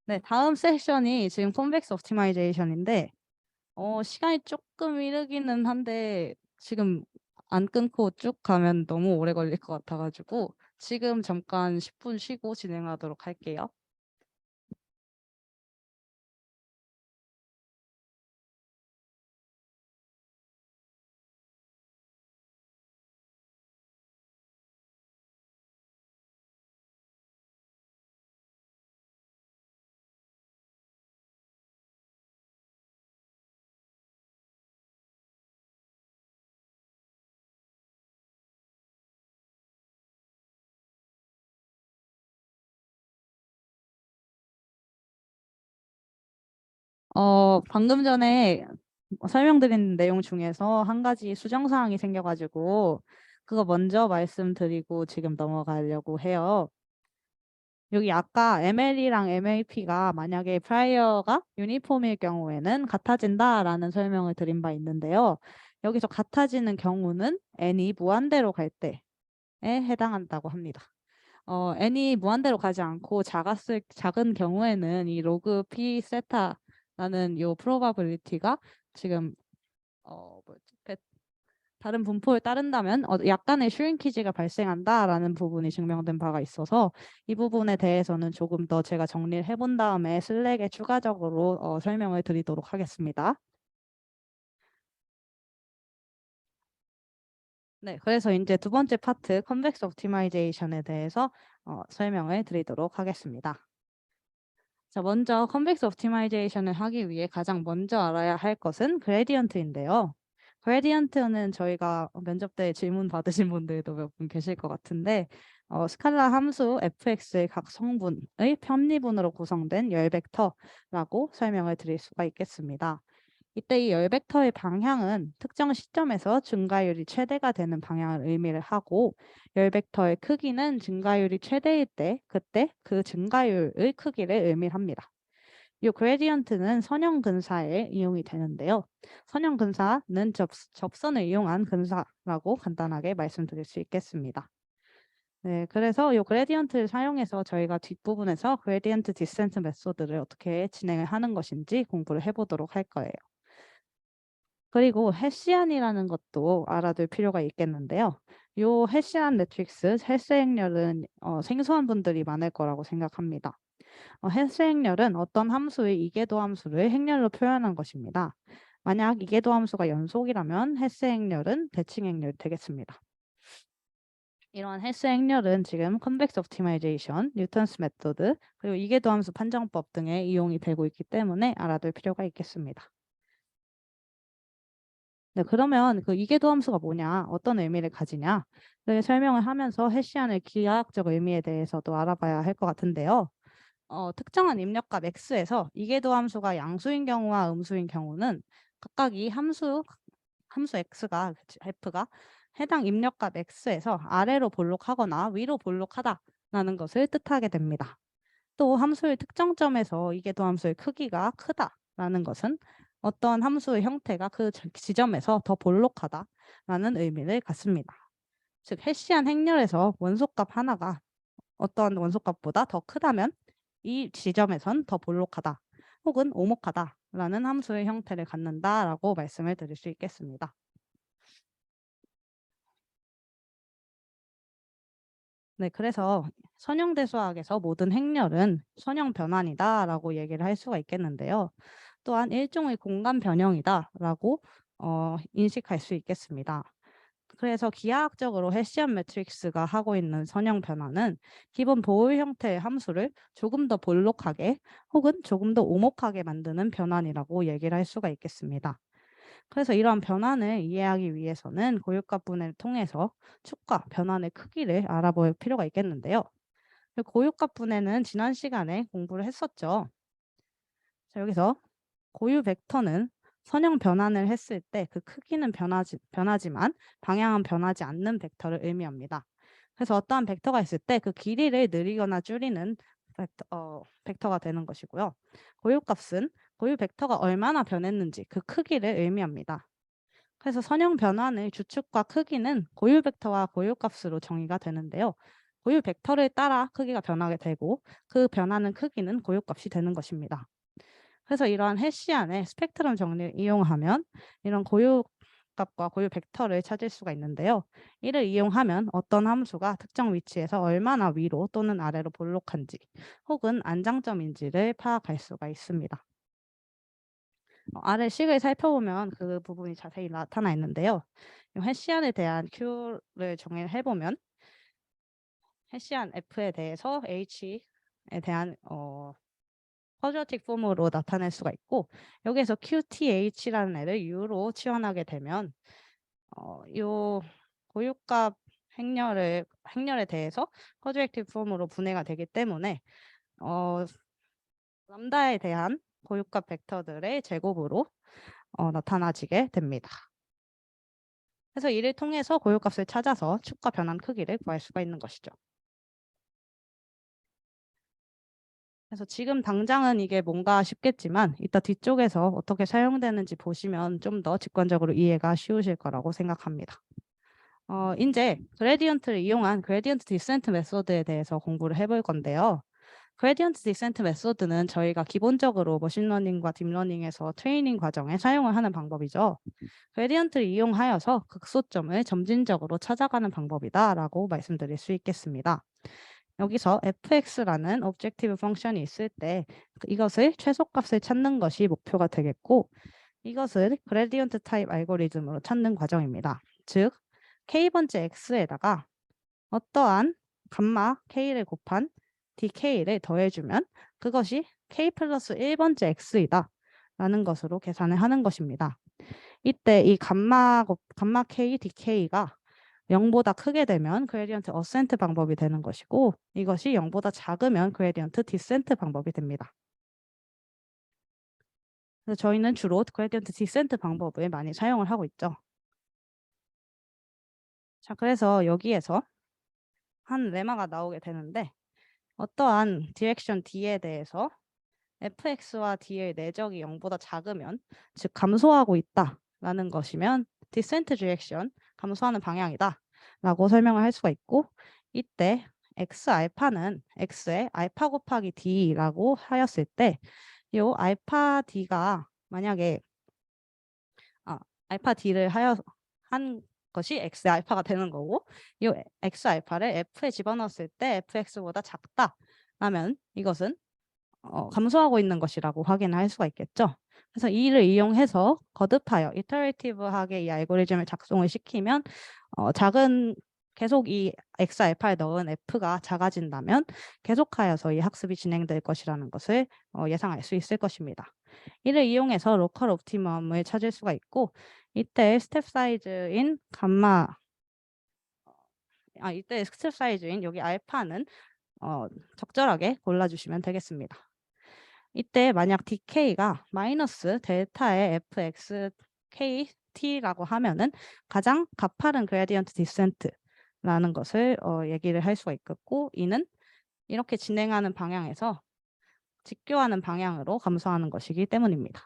네, 다음 세션이 지금 컨벡스 옵티마이제이션인데 시간이 조금 이르기는 한데 지금 안 끊고 쭉 가면 너무 오래 걸릴 것 같아가지고 지금 잠깐 10분 쉬고 진행하도록 할게요. 방금 전에 설명드린 내용 중에서 한 가지 수정사항이 생겨가지고 그거 먼저 말씀드리고 지금 넘어가려고 해요. 여기 아까 ML이랑 MAP가 만약에 프라이어가 유니폼일 경우에는 같아진다라는 설명을 드린 바 있는데요. 여기서 같아지는 경우는 n이 무한대로 갈 때에 해당한다고 합니다. n이 무한대로 가지 않고 작은 경우에는 이 로그 p 세타라는 요 프로바빌리티가 지금 다른 분포에 따른다면 약간의 슈링키지가 발생한다라는 부분이 증명된 바가 있어서 이 부분에 대해서는 조금 더 제가 정리를 해본 다음에 슬랙에 추가적으로 설명을 드리도록 하겠습니다. 네, 그래서 이제 두 번째 파트 컨벡스 옵티마이제이션에 대해서 설명을 드리도록 하겠습니다. 자, 먼저 컨벡스 옵티마이제이션을 하기 위해 가장 먼저 알아야 할 것은 그레디언트인데요. 그레디언트는 저희가 면접 때 질문 받으신 분들도 몇 분 계실 것 같은데 스칼라 함수 fx의 각 성분의 편미분으로 구성된 열벡터라고 설명을 드릴 수가 있겠습니다. 이때 이 열벡터의 방향은 특정 시점에서 증가율이 최대가 되는 방향을 의미를 하고 열벡터의 크기는 증가율이 최대일 때 그때 그 증가율의 크기를 의미합니다. 이 그레디언트는 선형 근사에 이용이 되는데요. 선형 근사는 접선을 이용한 근사라고 간단하게 말씀드릴 수 있겠습니다. 네, 그래서 이 그레디언트를 사용해서 저희가 뒷부분에서 그레디언트 디센트 메소드를 어떻게 진행을 하는 것인지 공부를 해보도록 할 거예요. 그리고 헤시안이라는 것도 알아둘 필요가 있겠는데요. 이 헤시안 매트릭스 헬스 행렬은 생소한 분들이 많을 거라고 생각합니다. 헬스 행렬은 어떤 함수의 이계도 함수를 행렬로 표현한 것입니다. 만약 이계도 함수가 연속이라면 헬스 행렬은 대칭 행렬이 되겠습니다. 이러한 헬스 행렬은 지금 컨벡스 옵티마이제이션, 뉴턴스 메소드, 그리고 이계도 함수 판정법 등에 이용이 되고 있기 때문에 알아둘 필요가 있겠습니다. 네, 그러면 그 이계도 함수가 뭐냐, 어떤 의미를 가지냐를 설명을 하면서 헤시안의 기하학적 의미에 대해서도 알아봐야 할 것 같은데요. 특정한 입력값 x에서 이계도 함수가 양수인 경우와 음수인 경우는 각각 이 함수 x가 f가 해당 입력값 x에서 아래로 볼록하거나 위로 볼록하다라는 것을 뜻하게 됩니다. 또 함수의 특정점에서 이계도 함수의 크기가 크다라는 것은 어떤 함수의 형태가 그 지점에서 더 볼록하다라는 의미를 갖습니다. 즉 헤시안 행렬에서 원소값 하나가 어떤 원소값보다 더 크다면 이 지점에선 더 볼록하다 혹은 오목하다라는 함수의 형태를 갖는다라고 말씀을 드릴 수 있겠습니다. 네, 그래서 선형대수학에서 모든 행렬은 선형 변환이다라고 얘기를 할 수가 있겠는데요. 또한 일종의 공간 변형이다라고 인식할 수 있겠습니다. 그래서 기하학적으로 헤시안 매트릭스가 하고 있는 선형 변화는 기본 보호 형태의 함수를 조금 더 볼록하게 혹은 조금 더 오목하게 만드는 변환이라고 얘기를 할 수가 있겠습니다. 그래서 이러한 변환을 이해하기 위해서는 고유값분해를 통해서 축과 변환의 크기를 알아볼 필요가 있겠는데요. 고유값분해는 지난 시간에 공부를 했었죠. 자, 여기서 고유 벡터는 선형 변환을 했을 때 그 크기는 변하지만 방향은 변하지 않는 벡터를 의미합니다. 그래서 어떠한 벡터가 있을 때 그 길이를 늘리거나 줄이는 벡터가 되는 것이고요. 고유값은 고유 벡터가 얼마나 변했는지 그 크기를 의미합니다. 그래서 선형 변환의 주축과 크기는 고유 벡터와 고유값으로 정의가 되는데요. 고유 벡터를 따라 크기가 변하게 되고 그 변하는 크기는 고유값이 되는 것입니다. 그래서 이러한 해시안의 스펙트럼 정리를 이용하면 이런 고유값과 고유 벡터를 찾을 수가 있는데요. 이를 이용하면 어떤 함수가 특정 위치에서 얼마나 위로 또는 아래로 볼록한지 혹은 안장점인지를 파악할 수가 있습니다. 아래 식을 살펴보면 그 부분이 자세히 나타나 있는데요. 해시안에 대한 Q를 정의해 보면 해시안 F에 대해서 H에 대한 쿼드라틱 폼으로 나타낼 수가 있고 여기에서 QTH라는 애를 U로 치환하게 되면 요 고유값 행렬에 대해서 쿼드라틱 폼으로 분해가 되기 때문에 람다에 대한 고유값 벡터들의 제곱으로 나타나지게 됩니다. 그래서 이를 통해서 고유값을 찾아서 축과 변환 크기를 구할 수가 있는 것이죠. 그래서 지금 당장은 이게 뭔가 싶겠지만 이따 뒤쪽에서 어떻게 사용되는지 보시면 좀 더 직관적으로 이해가 쉬우실 거라고 생각합니다. 이제 그레디언트를 이용한 그레디언트 디센트 메소드에 대해서 공부를 해볼 건데요. 그레디언트 디센트 메소드는 저희가 기본적으로 머신러닝과 딥러닝에서 트레이닝 과정에 사용을 하는 방법이죠. 그레디언트를 이용하여서 극소점을 점진적으로 찾아가는 방법이다라고 말씀드릴 수 있겠습니다. 여기서 fx라는 오브젝티브 펑션이 있을 때 이것을 최소값을 찾는 것이 목표가 되겠고 이것을 그레디언트 타입 알고리즘으로 찾는 과정입니다. 즉 k번째 x에다가 어떠한 감마 k를 곱한 dk를 더해주면 그것이 k 플러스 1번째 x이다 라는 것으로 계산을 하는 것입니다. 이때 이 감마 k dk가 0보다 크게 되면 그레디언트 어센트 방법이 되는 것이고 이것이 0보다 작으면 그레디언트 디센트 방법이 됩니다. 그래서 저희는 주로 그레디언트 디센트 방법을 많이 사용을 하고 있죠. 자, 그래서 여기에서 한 레마가 나오게 되는데 어떠한 디렉션 D에 대해서 fx와 d의 내적이 0보다 작으면 즉 감소하고 있다라는 것이면 디센트 디렉션, 감소하는 방향이다 라고 설명을 할 수가 있고 이때 x 알파는 x의 알파 곱하기 d라고 하였을 때 이 알파 d가 만약에 알파 d를 한 것이 x 알파가 되는 거고 이 x 알파를 f에 집어넣었을 때 fx보다 작다라면 이것은 감소하고 있는 것이라고 확인할 수가 있겠죠. 그래서 이를 이용해서 거듭하여 이터레이티브하게 이 알고리즘을 작성을 시키면 계속 이 x 알파에 넣은 f가 작아진다면 계속하여서 이 학습이 진행될 것이라는 것을 예상할 수 있을 것입니다. 이를 이용해서 로컬 옵티멈을 찾을 수가 있고 이때 스텝 사이즈인 이때 스텝 사이즈인 여기 알파는 적절하게 골라주시면 되겠습니다. 이때 만약 dk가 마이너스 델타의 fxkt라고 하면은 가장 가파른 그레디언트 디센트라는 것을 얘기를 할 수가 있겠고 이는 이렇게 진행하는 방향에서 직교하는 방향으로 감소하는 것이기 때문입니다.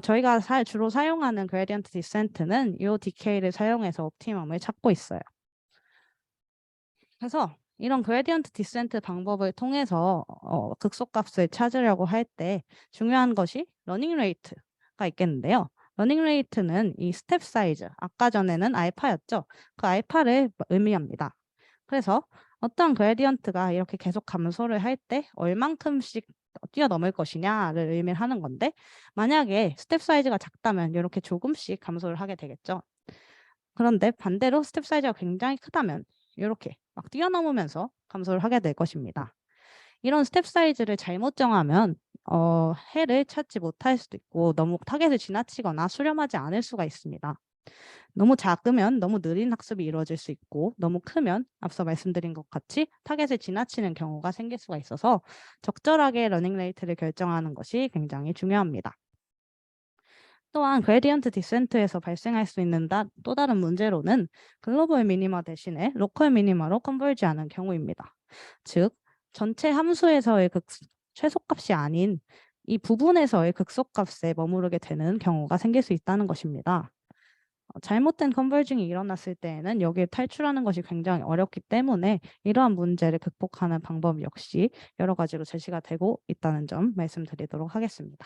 저희가 주로 사용하는 그레디언트 디센트는 이 dk를 사용해서 옵티멈을 찾고 있어요. 그래서 이런 그레디언트 디센트 방법을 통해서 극소값을 찾으려고 할 때 중요한 것이 러닝 레이트가 있겠는데요. 러닝 레이트는 이 스텝 사이즈, 아까 전에는 알파였죠. 그 알파를 의미합니다. 그래서 어떤 그레디언트가 이렇게 계속 감소를 할 때 얼만큼씩 뛰어넘을 것이냐를 의미하는 건데 만약에 스텝 사이즈가 작다면 이렇게 조금씩 감소를 하게 되겠죠. 그런데 반대로 스텝 사이즈가 굉장히 크다면 이렇게 막 뛰어넘으면서 감소를 하게 될 것입니다. 이런 스텝 사이즈를 잘못 정하면 해를 찾지 못할 수도 있고 너무 타겟을 지나치거나 수렴하지 않을 수가 있습니다. 너무 작으면 너무 느린 학습이 이루어질 수 있고 너무 크면 앞서 말씀드린 것 같이 타겟을 지나치는 경우가 생길 수가 있어서 적절하게 러닝 레이트를 결정하는 것이 굉장히 중요합니다. 또한 그레디언트 디센트에서 발생할 수 있는 또 다른 문제로는 글로벌 미니마 대신에 로컬 미니마로 컨버지하는 경우입니다. 즉 전체 함수에서의 최소값이 아닌 이 부분에서의 극소값에 머무르게 되는 경우가 생길 수 있다는 것입니다. 잘못된 컨버징이 일어났을 때에는 여기에 탈출하는 것이 굉장히 어렵기 때문에 이러한 문제를 극복하는 방법 역시 여러 가지로 제시가 되고 있다는 점 말씀드리도록 하겠습니다.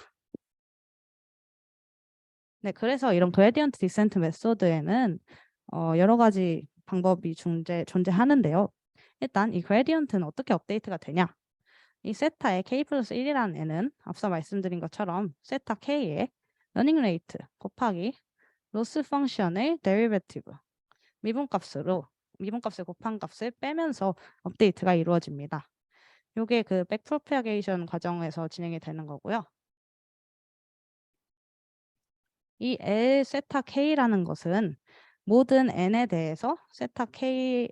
네, 그래서 이런 그레디언트 디센트 메소드에는 여러 가지 방법이 존재하는데요. 일단 이 그레디언트는 어떻게 업데이트가 되냐? 이 세타의 k 플러스 1이라는 애는 앞서 말씀드린 것처럼 세타 k의 러닝 레이트 곱하기 로스 펑션의 데리베티브 미분값을 곱한 값을 빼면서 업데이트가 이루어집니다. 이게 그 백프로페게이션 과정에서 진행이 되는 거고요. 이 L 세타 K라는 것은 모든 N에 대해서 세타 K에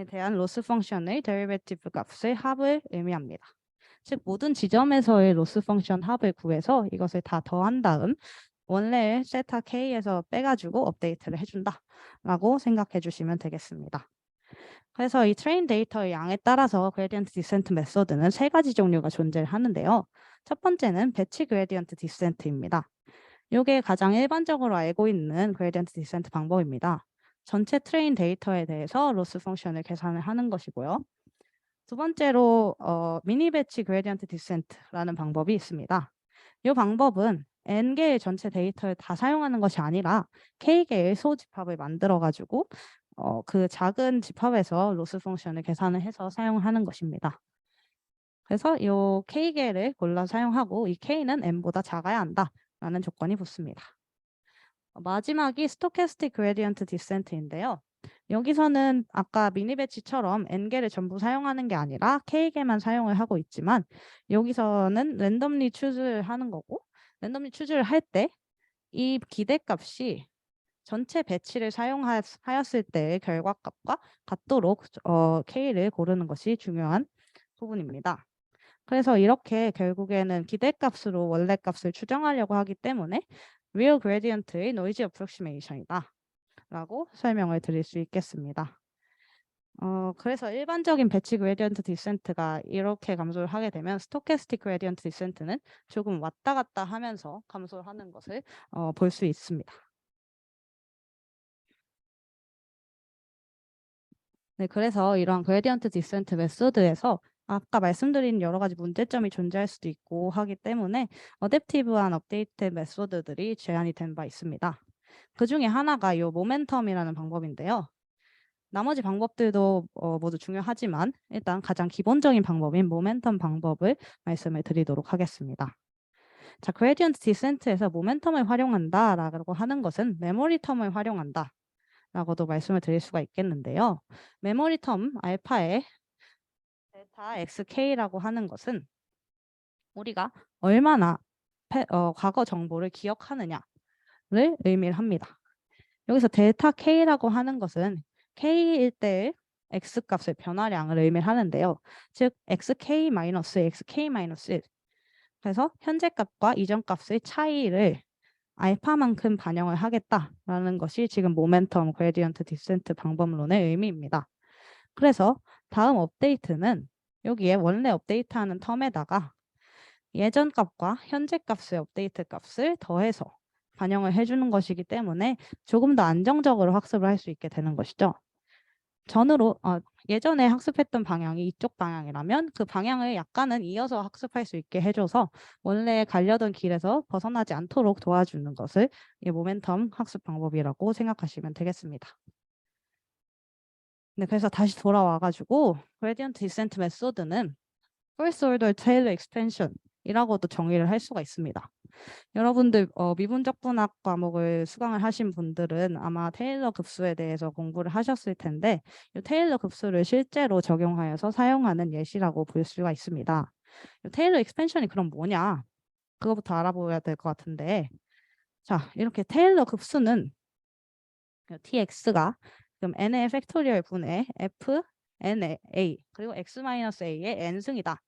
대한 로스 펑션의 데리베티브 값의 합을 의미합니다. 즉 모든 지점에서의 로스 펑션 합을 구해서 이것을 다 더한 다음 원래의 세타 K에서 빼가지고 업데이트를 해준다 라고 생각해 주시면 되겠습니다. 그래서 이 트레인 데이터의 양에 따라서 그레디언트 디센트 메소드는 세 가지 종류가 존재하는데요. 첫 번째는 배치 그레디언트 디센트입니다. 이게 가장 일반적으로 알고 있는 그레디언트 디센트 방법입니다. 전체 트레인 데이터에 대해서 로스 펑션을 계산을 하는 것이고요. 두 번째로 미니 배치 그레디언트 디센트라는 방법이 있습니다. 이 방법은 n개의 전체 데이터를 다 사용하는 것이 아니라 k개의 소집합을 만들어 가지고 그 작은 집합에서 로스 펑션을 계산을 해서 사용하는 것입니다. 그래서 이 k개를 골라 사용하고 이 k는 n보다 작아야 한다라는 조건이 붙습니다. 마지막이 스토캐스틱 그레디언트 디센트인데요. 여기서는 아까 미니 배치처럼 n개를 전부 사용하는 게 아니라 k개만 사용을 하고 있지만 여기서는 랜덤리 추즈를 하는 거고 랜덤리 추즈를 할 때 이 기대값이 전체 배치를 사용하였을 때의 결과값과 같도록 k를 고르는 것이 중요한 부분입니다. 그래서 이렇게 결국에는 기대값으로 원래 값을 추정하려고 하기 때문에 real gradient의 noisy approximation이다 라고 설명을 드릴 수 있겠습니다. 그래서 일반적인 배치 그레디언트 디센트가 이렇게 감소를 하게 되면 스토캐스틱 그레디언트 디센트는 조금 왔다 갔다 하면서 감소를 하는 것을 볼 수 있습니다. 네, 그래서 이런 그레디언트 디센트 메소드에서 아까 말씀드린 여러 가지 문제점이 존재할 수도 있고 하기 때문에 어댑티브한 업데이트 메소드들이 제안이 된 바 있습니다. 그 중에 하나가 이 모멘텀이라는 방법인데요. 나머지 방법들도 모두 중요하지만 일단 가장 기본적인 방법인 모멘텀 방법을 말씀을 드리도록 하겠습니다. 자, 그레디언트 디센트에서 모멘텀을 활용한다라고 하는 것은 메모리 텀을 활용한다 라고도 말씀을 드릴 수가 있겠는데요. 메모리 텀 알파의 델타 xk라고 하는 것은 우리가 얼마나 과거 정보를 기억하느냐를 의미를 합니다. 여기서 델타 k라고 하는 것은 k일 때의 x 값의 변화량을 의미를 하는데요. 즉 xk-xk-1 그래서 현재 값과 이전 값의 차이를 알파만큼 반영을 하겠다라는 것이 지금 모멘텀 그레디언트 디센트 방법론의 의미입니다. 그래서 다음 업데이트는 여기에 원래 업데이트하는 텀에다가 예전 값과 현재 값의 업데이트 값을 더해서 반영을 해주는 것이기 때문에 조금 더 안정적으로 학습을 할 수 있게 되는 것이죠. 예전에 학습했던 방향이 이쪽 방향이라면 그 방향을 약간은 이어서 학습할 수 있게 해줘서 원래 가려던 길에서 벗어나지 않도록 도와주는 것을 이 모멘텀 학습 방법이라고 생각하시면 되겠습니다. 네, 그래서 다시 돌아와가지고 gradient descent 메소드는 first order Taylor expansion이라고도 정의를 할 수가 있습니다. 여러분들 미분적 분학 과목을 수강을 하신 분들은 아마 테일러 급수에 대해서 공부를 하셨을 텐데 이 테일러 급수를 실제로 적용하여서 사용하는 예시라고 볼 수가 있습니다. 이 테일러 익스펜션이 그럼 뭐냐? 그거부터 알아보아야 될 것 같은데 자 이렇게 테일러 급수는 tx가 그럼 n의 팩토리얼 분의 f n의 a 그리고 x-a의 n승이다.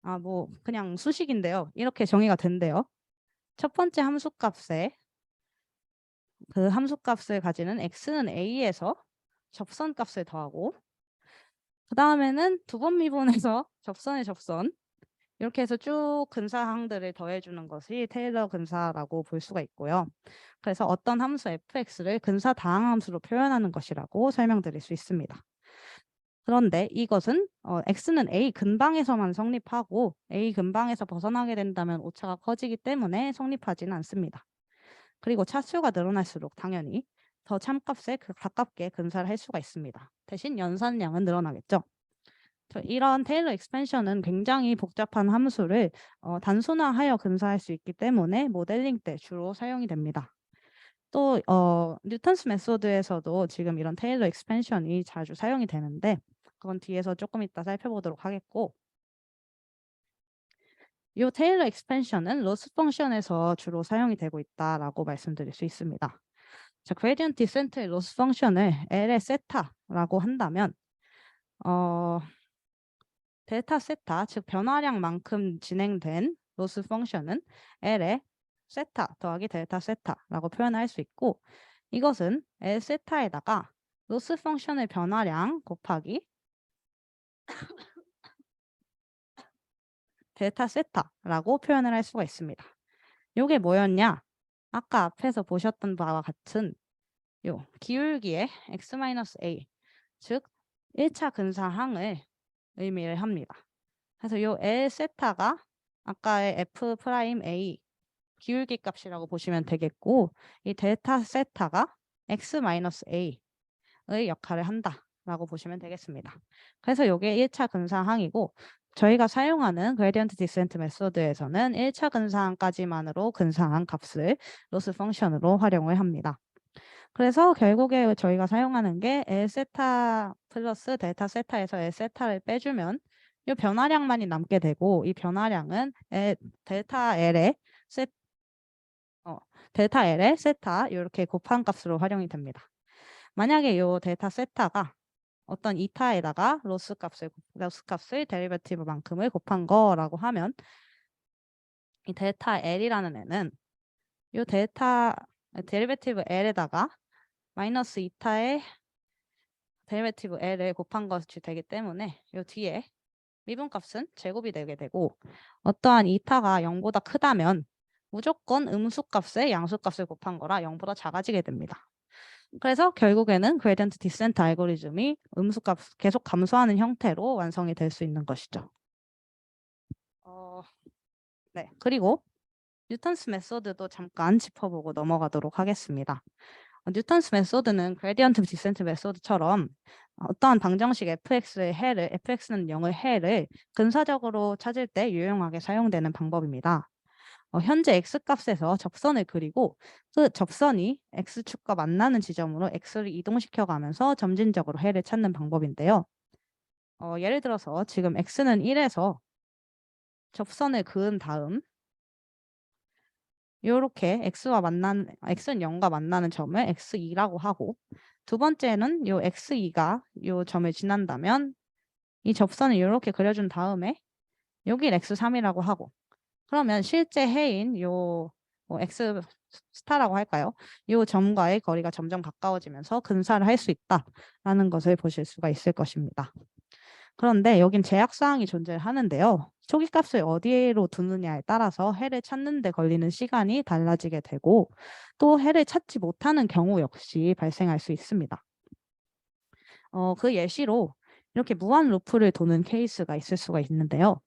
아 뭐 그냥 수식인데요. 이렇게 정의가 된대요. 첫 번째 함수값에 그 함수값을 가지는 x는 a에서 접선값을 더하고 그 다음에는 두 번 미분해서 접선의 접선 이렇게 해서 쭉 근사항들을 더해주는 것이 테일러 근사라고 볼 수가 있고요. 그래서 어떤 함수 fx를 근사 다항함수로 표현하는 것이라고 설명드릴 수 있습니다. 그런데 이것은 x는 a 근방에서만 성립하고 a 근방에서 벗어나게 된다면 오차가 커지기 때문에 성립하지는 않습니다. 그리고 차수가 늘어날수록 당연히 더 참값에 가깝게 근사를 할 수가 있습니다. 대신 연산량은 늘어나겠죠. 이런 테일러 익스펜션은 굉장히 복잡한 함수를 단순화하여 근사할 수 있기 때문에 모델링 때 주로 사용이 됩니다. 또 뉴턴스 메소드에서도 지금 이런 테일러 익스펜션이 자주 사용이 되는데 그건 뒤에서 조금 이따 살펴보도록 하겠고 이 테일러 익스펜션은 로스 펑션에서 주로 사용이 되고 있다라고 말씀드릴 수 있습니다. 자, 그레디언트 디센트의 로스 펑션을 L의 세타라고 한다면 델타 세타, 즉 변화량만큼 진행된 로스 펑션은 L의 세타 더하기 델타 세타라고 표현할 수 있고 이것은 L 세타에다가 로스 펑션의 변화량 곱하기 델타 세타라고 표현을 할 수가 있습니다. 이게 뭐였냐? 아까 앞에서 보셨던 바와 같은 요 기울기의 x-a, 즉 1차 근사항을 의미를 합니다. 그래서 요 L 세타가 아까의 f 프라임 a 기울기 값이라고 보시면 되겠고 이 델타 세타가 x-a의 역할을 한다라고 보시면 되겠습니다. 그래서 이게 1차 근사항이고 저희가 사용하는 그레디언트 디센트 메소드에서는 1차 근사항까지만으로 근사한 값을 로스 펑션으로 활용을 합니다. 그래서 결국에 저희가 사용하는 게 L 세타 플러스 델타 세타에서 L 세타를 빼주면 이 변화량만이 남게 되고 이 변화량은 델타 L의 델타 L의 세타 이렇게 곱한 값으로 활용이 됩니다. 만약에 이 델타 세타가 어떤 이타에다가 로스 값을 데리베티브만큼을 곱한 거라고 하면 이 델타 L이라는 애는 이 델타 데리베티브 L에다가 마이너스 이타의 데리베티브 L을 곱한 것이 되기 때문에 이 뒤에 미분값은 제곱이 되게 되고 어떠한 이타가 0보다 크다면 무조건 음수값에 양수값을 곱한 거라 0보다 작아지게 됩니다. 그래서 결국에는 그레디언트 디센트 알고리즘이 음수값 계속 감소하는 형태로 완성이 될 수 있는 것이죠. 네, 그리고 뉴턴스 메소드도 잠깐 짚어보고 넘어가도록 하겠습니다. 뉴턴스 메소드는 그레디언트 디센트 메소드처럼 어떠한 방정식 fx의 해를 fx는 0의 해를 근사적으로 찾을 때 유용하게 사용되는 방법입니다. 현재 x값에서 접선을 그리고 그 접선이 x축과 만나는 지점으로 x를 이동시켜 가면서 점진적으로 해를 찾는 방법인데요. 예를 들어서 지금 x는 1에서 접선을 그은 다음 이렇게 x는 0과 만나는 점을 x2라고 하고 두 번째는 요 x2가 요 점을 지난다면 이 접선을 이렇게 그려준 다음에 여길 x3이라고 하고 그러면 실제 해인 요 x 스타라고 할까요? 요 점과의 거리가 점점 가까워지면서 근사를 할 수 있다라는 것을 보실 수가 있을 것입니다. 그런데 여긴 제약사항이 존재하는데요. 초기값을 어디로 두느냐에 따라서 해를 찾는 데 걸리는 시간이 달라지게 되고 또 해를 찾지 못하는 경우 역시 발생할 수 있습니다. 그 예시로 이렇게 무한 루프를 도는 케이스가 있을 수가 있는데요.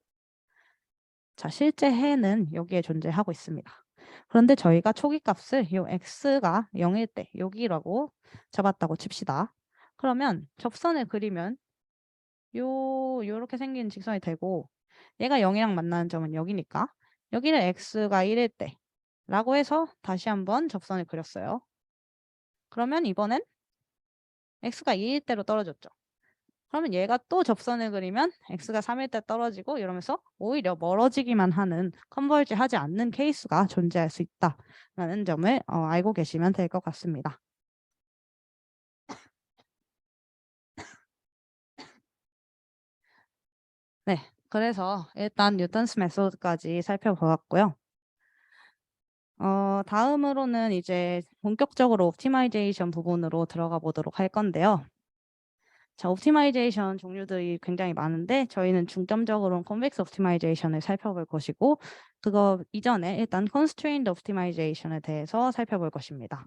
자, 실제 해는 여기에 존재하고 있습니다. 그런데 저희가 초기값을 이 x가 0일 때 여기라고 잡았다고 칩시다. 그러면 접선을 그리면 요렇게 생긴 직선이 되고 얘가 0이랑 만나는 점은 여기니까 여기를 x가 1일 때 라고 해서 다시 한번 접선을 그렸어요. 그러면 이번엔 x가 2일 때로 떨어졌죠. 그러면 얘가 또 접선을 그리면 x가 3일 때 떨어지고 이러면서 오히려 멀어지기만 하는 컨버지 하지 않는 케이스가 존재할 수 있다라는 점을 알고 계시면 될 것 같습니다. 네, 그래서 일단 뉴턴스 메소드까지 살펴보았고요. 다음으로는 이제 본격적으로 옵티마이제이션 부분으로 들어가 보도록 할 건데요. 자, 옵티마이제이션 종류들이 굉장히 많은데 저희는 중점적으로 컨벡스 옵티마이제이션을 살펴볼 것이고 그거 이전에 일단 constrained 옵티마이제이션에 대해서 살펴볼 것입니다.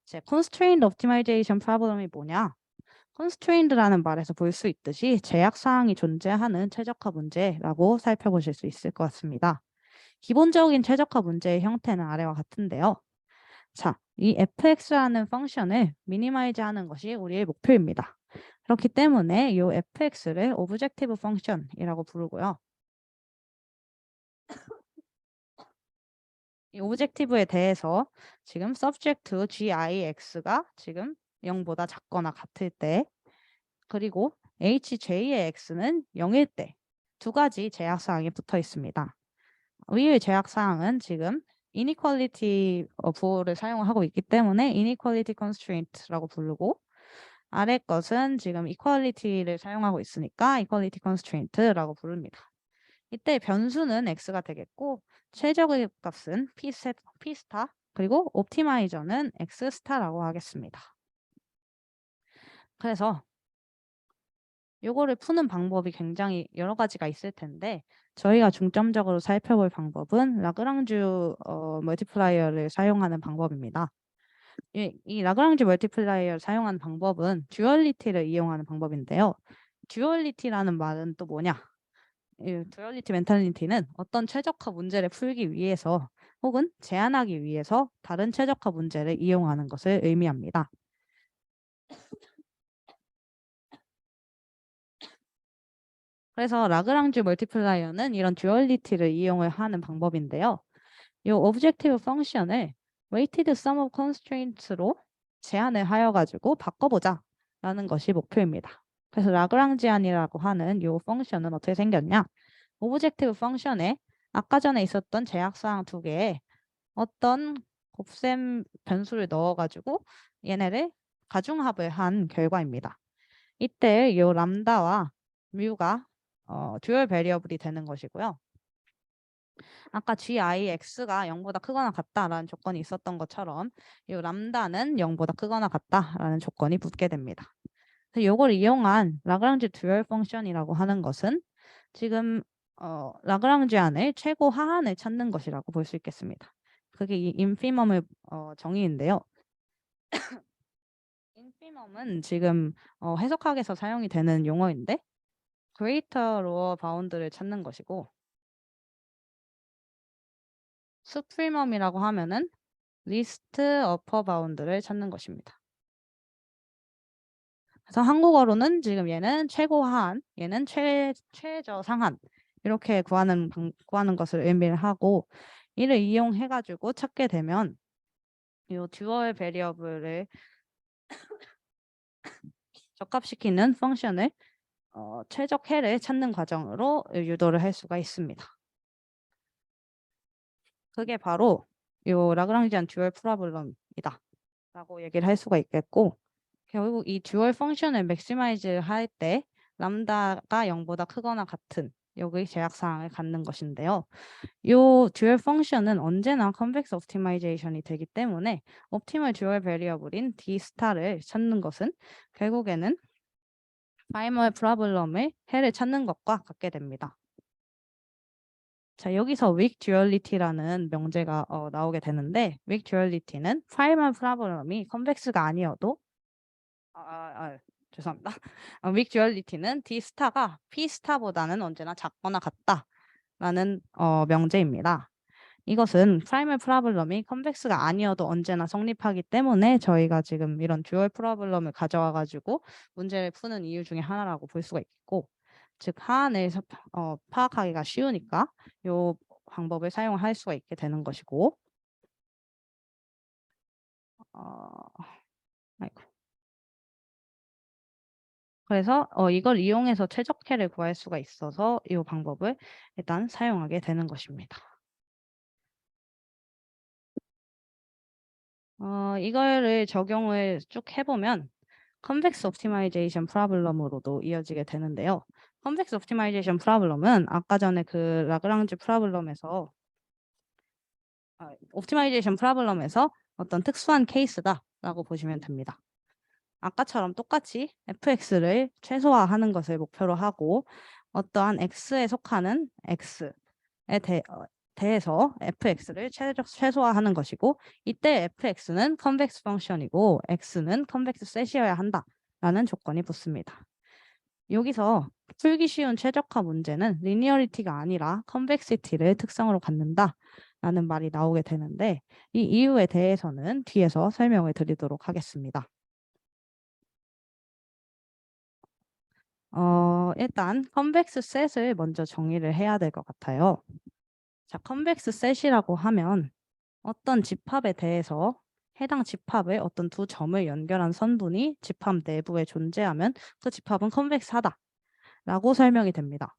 이제 constrained 옵티마이제이션 프로블럼이 뭐냐? constrained라는 말에서 볼 수 있듯이 제약 사항이 존재하는 최적화 문제라고 살펴보실 수 있을 것 같습니다. 기본적인 최적화 문제의 형태는 아래와 같은데요. 자, 이 fx라는 펑션을 미니마이즈 하는 것이 우리의 목표입니다. 그렇기 때문에 이 fx를 오브젝티브 펑션이라고 부르고요. 이 오브젝티브에 대해서 지금 subject gix가 지금 0보다 작거나 같을 때 그리고 hj의 x는 0일 때 두 가지 제약사항이 붙어 있습니다. 위의 제약사항은 지금 inequality 부호를 사용하고 있기 때문에 inequality constraint라고 부르고 아래 것은 지금 equality를 사용하고 있으니까 equality constraint라고 부릅니다. 이때 변수는 x가 되겠고 최적의 값은 p 스타 그리고 옵티마이저는 x 스타라고 하겠습니다. 그래서 요거를 푸는 방법이 굉장히 여러 가지가 있을 텐데 저희가 중점적으로 살펴볼 방법은 라그랑쥬 멀티플라이어를 사용하는 방법입니다. 이 라그랑쥬 멀티플라이어를 사용하는 방법은 듀얼리티를 이용하는 방법인데요. 듀얼리티라는 말은 또 뭐냐? 이 듀얼리티 멘탈리티는 어떤 최적화 문제를 풀기 위해서 혹은 제한하기 위해서 다른 최적화 문제를 이용하는 것을 의미합니다. 그래서 라그랑쥬 멀티플라이어는 이런 듀얼리티를 이용을 하는 방법인데요. 이 오브젝티브 펑션을 weighted sum of constraints로 제한을 하여 가지고 바꿔보자 라는 것이 목표입니다. 그래서 라그랑지안이라고 하는 이 펑션은 어떻게 생겼냐? 오브젝티브 펑션에 아까 전에 있었던 제약사항 두 개에 어떤 곱셈 변수를 넣어가지고 얘네를 가중합을 한 결과입니다. 이때 이 람다와 뮤가 듀얼 베리어블이 되는 것이고요. 아까 gix가 0보다 크거나 같다라는 조건이 있었던 것처럼 이 람다는 0보다 크거나 같다라는 조건이 붙게 됩니다. 이걸 이용한 라그랑지 듀얼 펑션이라고 하는 것은 지금 라그랑지안의 최고 하한을 찾는 것이라고 볼 수 있겠습니다. 그게 이 인피멈의 정의인데요. 인피멈은 지금 해석학에서 사용이 되는 용어인데 greater lower bound를 찾는 것이고 supremum이라고 하면은 least upper bound를 찾는 것입니다. 그래서 한국어로는 지금 얘는 최고 하한, 얘는 최저 상한 이렇게 구하는 것을 의미를 하고 이를 이용해 가지고 찾게 되면 이 듀얼 베리어블을 적합시키는 펑션을 최적해를 찾는 과정으로 유도를 할 수가 있습니다. 그게 바로 이 라그랑지안 듀얼 프로블럼이다 라고 얘기를 할 수가 있겠고 결국 이 듀얼 펑션을 맥시마이즈 할 때 람다가 0보다 크거나 같은 여기 제약사항을 갖는 것인데요. 이 듀얼 펑션은 언제나 컨벡스 옵티마이제이션이 되기 때문에 옵티멀 듀얼 베리어블인 D 스타를 찾는 것은 결국에는 파이멀 프로블럼의 해를 찾는 것과 같게 됩니다. 자, 여기서 weak duality라는 명제가 나오게 되는데 weak duality는 파이멀 프로블럼이 컨벡스가 아니어도 죄송합니다. weak duality는 D 스타가 P 스타보다는 언제나 작거나 같다라는 명제입니다. 이것은 프라이멀 프로블럼이 컨벡스가 아니어도 언제나 성립하기 때문에 저희가 지금 이런 듀얼 프로블럼을 가져와 가지고 문제를 푸는 이유 중에 하나라고 볼 수가 있고, 즉 하안을 파악하기가 쉬우니까 이 방법을 사용할 수가 있게 되는 것이고, 아이고. 그래서 이걸 이용해서 최적해를 구할 수가 있어서 이 방법을 일단 사용하게 되는 것입니다. 이거를 적용을 쭉 해보면 컨벡스 옵티마이제이션 프로블럼으로도 이어지게 되는데요. 컨벡스 옵티마이제이션 프로블럼은 아까 전에 그 라그랑지 프로블럼에서 옵티마이제이션 프로블럼에서 어떤 특수한 케이스다라고 보시면 됩니다. 아까처럼 똑같이 fx를 최소화하는 것을 목표로 하고 어떠한 x에 속하는 x에 대해서 fx를 최소화하는 것이고, 이때 fx는 컨벡스 펑션이고 x는 컨벡스 셋이어야 한다라는 조건이 붙습니다. 여기서 풀기 쉬운 최적화 문제는 리니어리티가 아니라 컨벡시티를 특성으로 갖는다라는 말이 나오게 되는데, 이 이유에 대해서는 뒤에서 설명을 드리도록 하겠습니다. 일단 컨벡스 셋을 먼저 정의를 해야 될 것 같아요. 자, 컨벡스 셋이라고 하면 어떤 집합에 대해서 해당 집합의 어떤 두 점을 연결한 선분이 집합 내부에 존재하면 그 집합은 컨벡스하다라고 설명이 됩니다.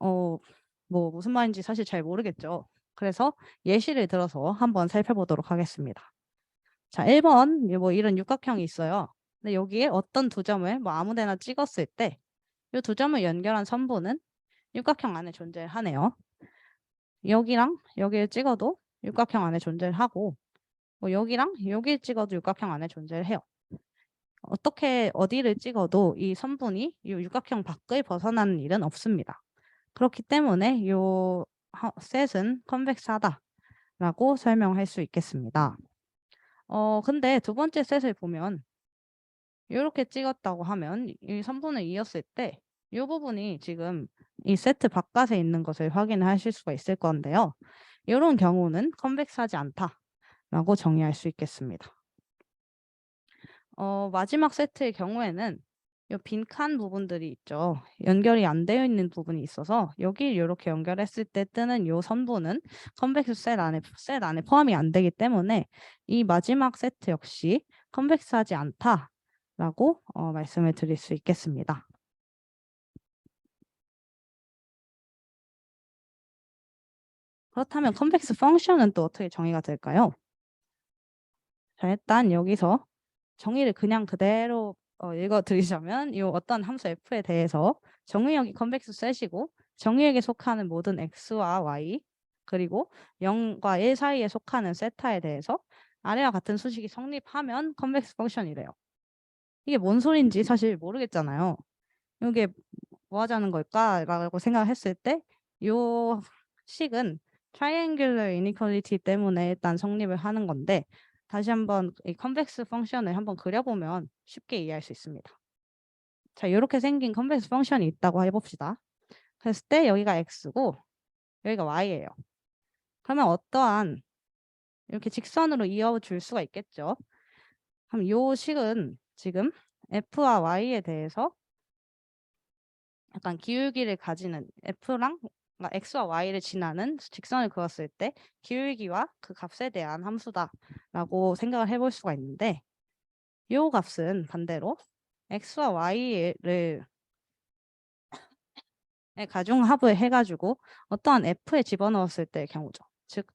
뭐 무슨 말인지 사실 잘 모르겠죠. 그래서 예시를 들어서 한번 살펴보도록 하겠습니다. 자, 1번 뭐 이런 육각형이 있어요. 근데 여기에 어떤 두 점을 뭐 아무 데나 찍었을 때 이 두 점을 연결한 선분은 육각형 안에 존재하네요. 여기랑 여기를 찍어도 육각형 안에 존재를 하고, 뭐 여기랑 여기를 찍어도 육각형 안에 존재를 해요. 어떻게 어디를 찍어도 이 선분이 이 육각형 밖을 벗어나는 일은 없습니다. 그렇기 때문에 이 셋은 컨벡스하다라고 설명할 수 있겠습니다. 근데 두 번째 셋을 보면 이렇게 찍었다고 하면 이 선분을 이었을 때 이 부분이 지금 이 세트 바깥에 있는 것을 확인하실 수가 있을 건데요. 이런 경우는 컨벡스하지 않다라고 정의할 수 있겠습니다. 마지막 세트의 경우에는 이 빈칸 부분들이 있죠. 연결이 안 되어 있는 부분이 있어서 여기 이렇게 연결했을 때 뜨는 이 선분은 컨벡스 셋 안에 포함이 안 되기 때문에 이 마지막 세트 역시 컨벡스하지 않다라고 말씀을 드릴 수 있겠습니다. 그렇다면 컨벡스 펑션은 또 어떻게 정의가 될까요? 자, 일단 여기서 정의를 그냥 그대로 읽어드리자면 이 어떤 함수 f에 대해서 정의역이 컨벡스 셋이고 정의역에 속하는 모든 x와 y 그리고 0과 1 사이에 속하는 세타에 대해서 아래와 같은 수식이 성립하면 컨벡스 펑션이래요. 이게 뭔 소린지 사실 모르겠잖아요. 이게 뭐 하자는 걸까라고 생각했을 때 이 식은 트라이앵귤러 이니퀄리티 때문에 일단 성립을 하는 건데, 다시 한번 이 컨벡스 펑션을 한번 그려보면 쉽게 이해할 수 있습니다. 자, 이렇게 생긴 컨벡스 펑션이 있다고 해봅시다. 그랬을 때 여기가 x고 여기가 y예요. 그러면 어떠한 이렇게 직선으로 이어줄 수가 있겠죠. 그럼 이 식은 지금 f와 y에 대해서 약간 기울기를 가지는 f랑 x와 y를 지나는 직선을 그었을 때 기울기와 그 값에 대한 함수다라고 생각을 해볼 수가 있는데, 이 값은 반대로 x와 y를 가중합을 해가지고 어떠한 f에 집어넣었을 때의 경우죠. 즉,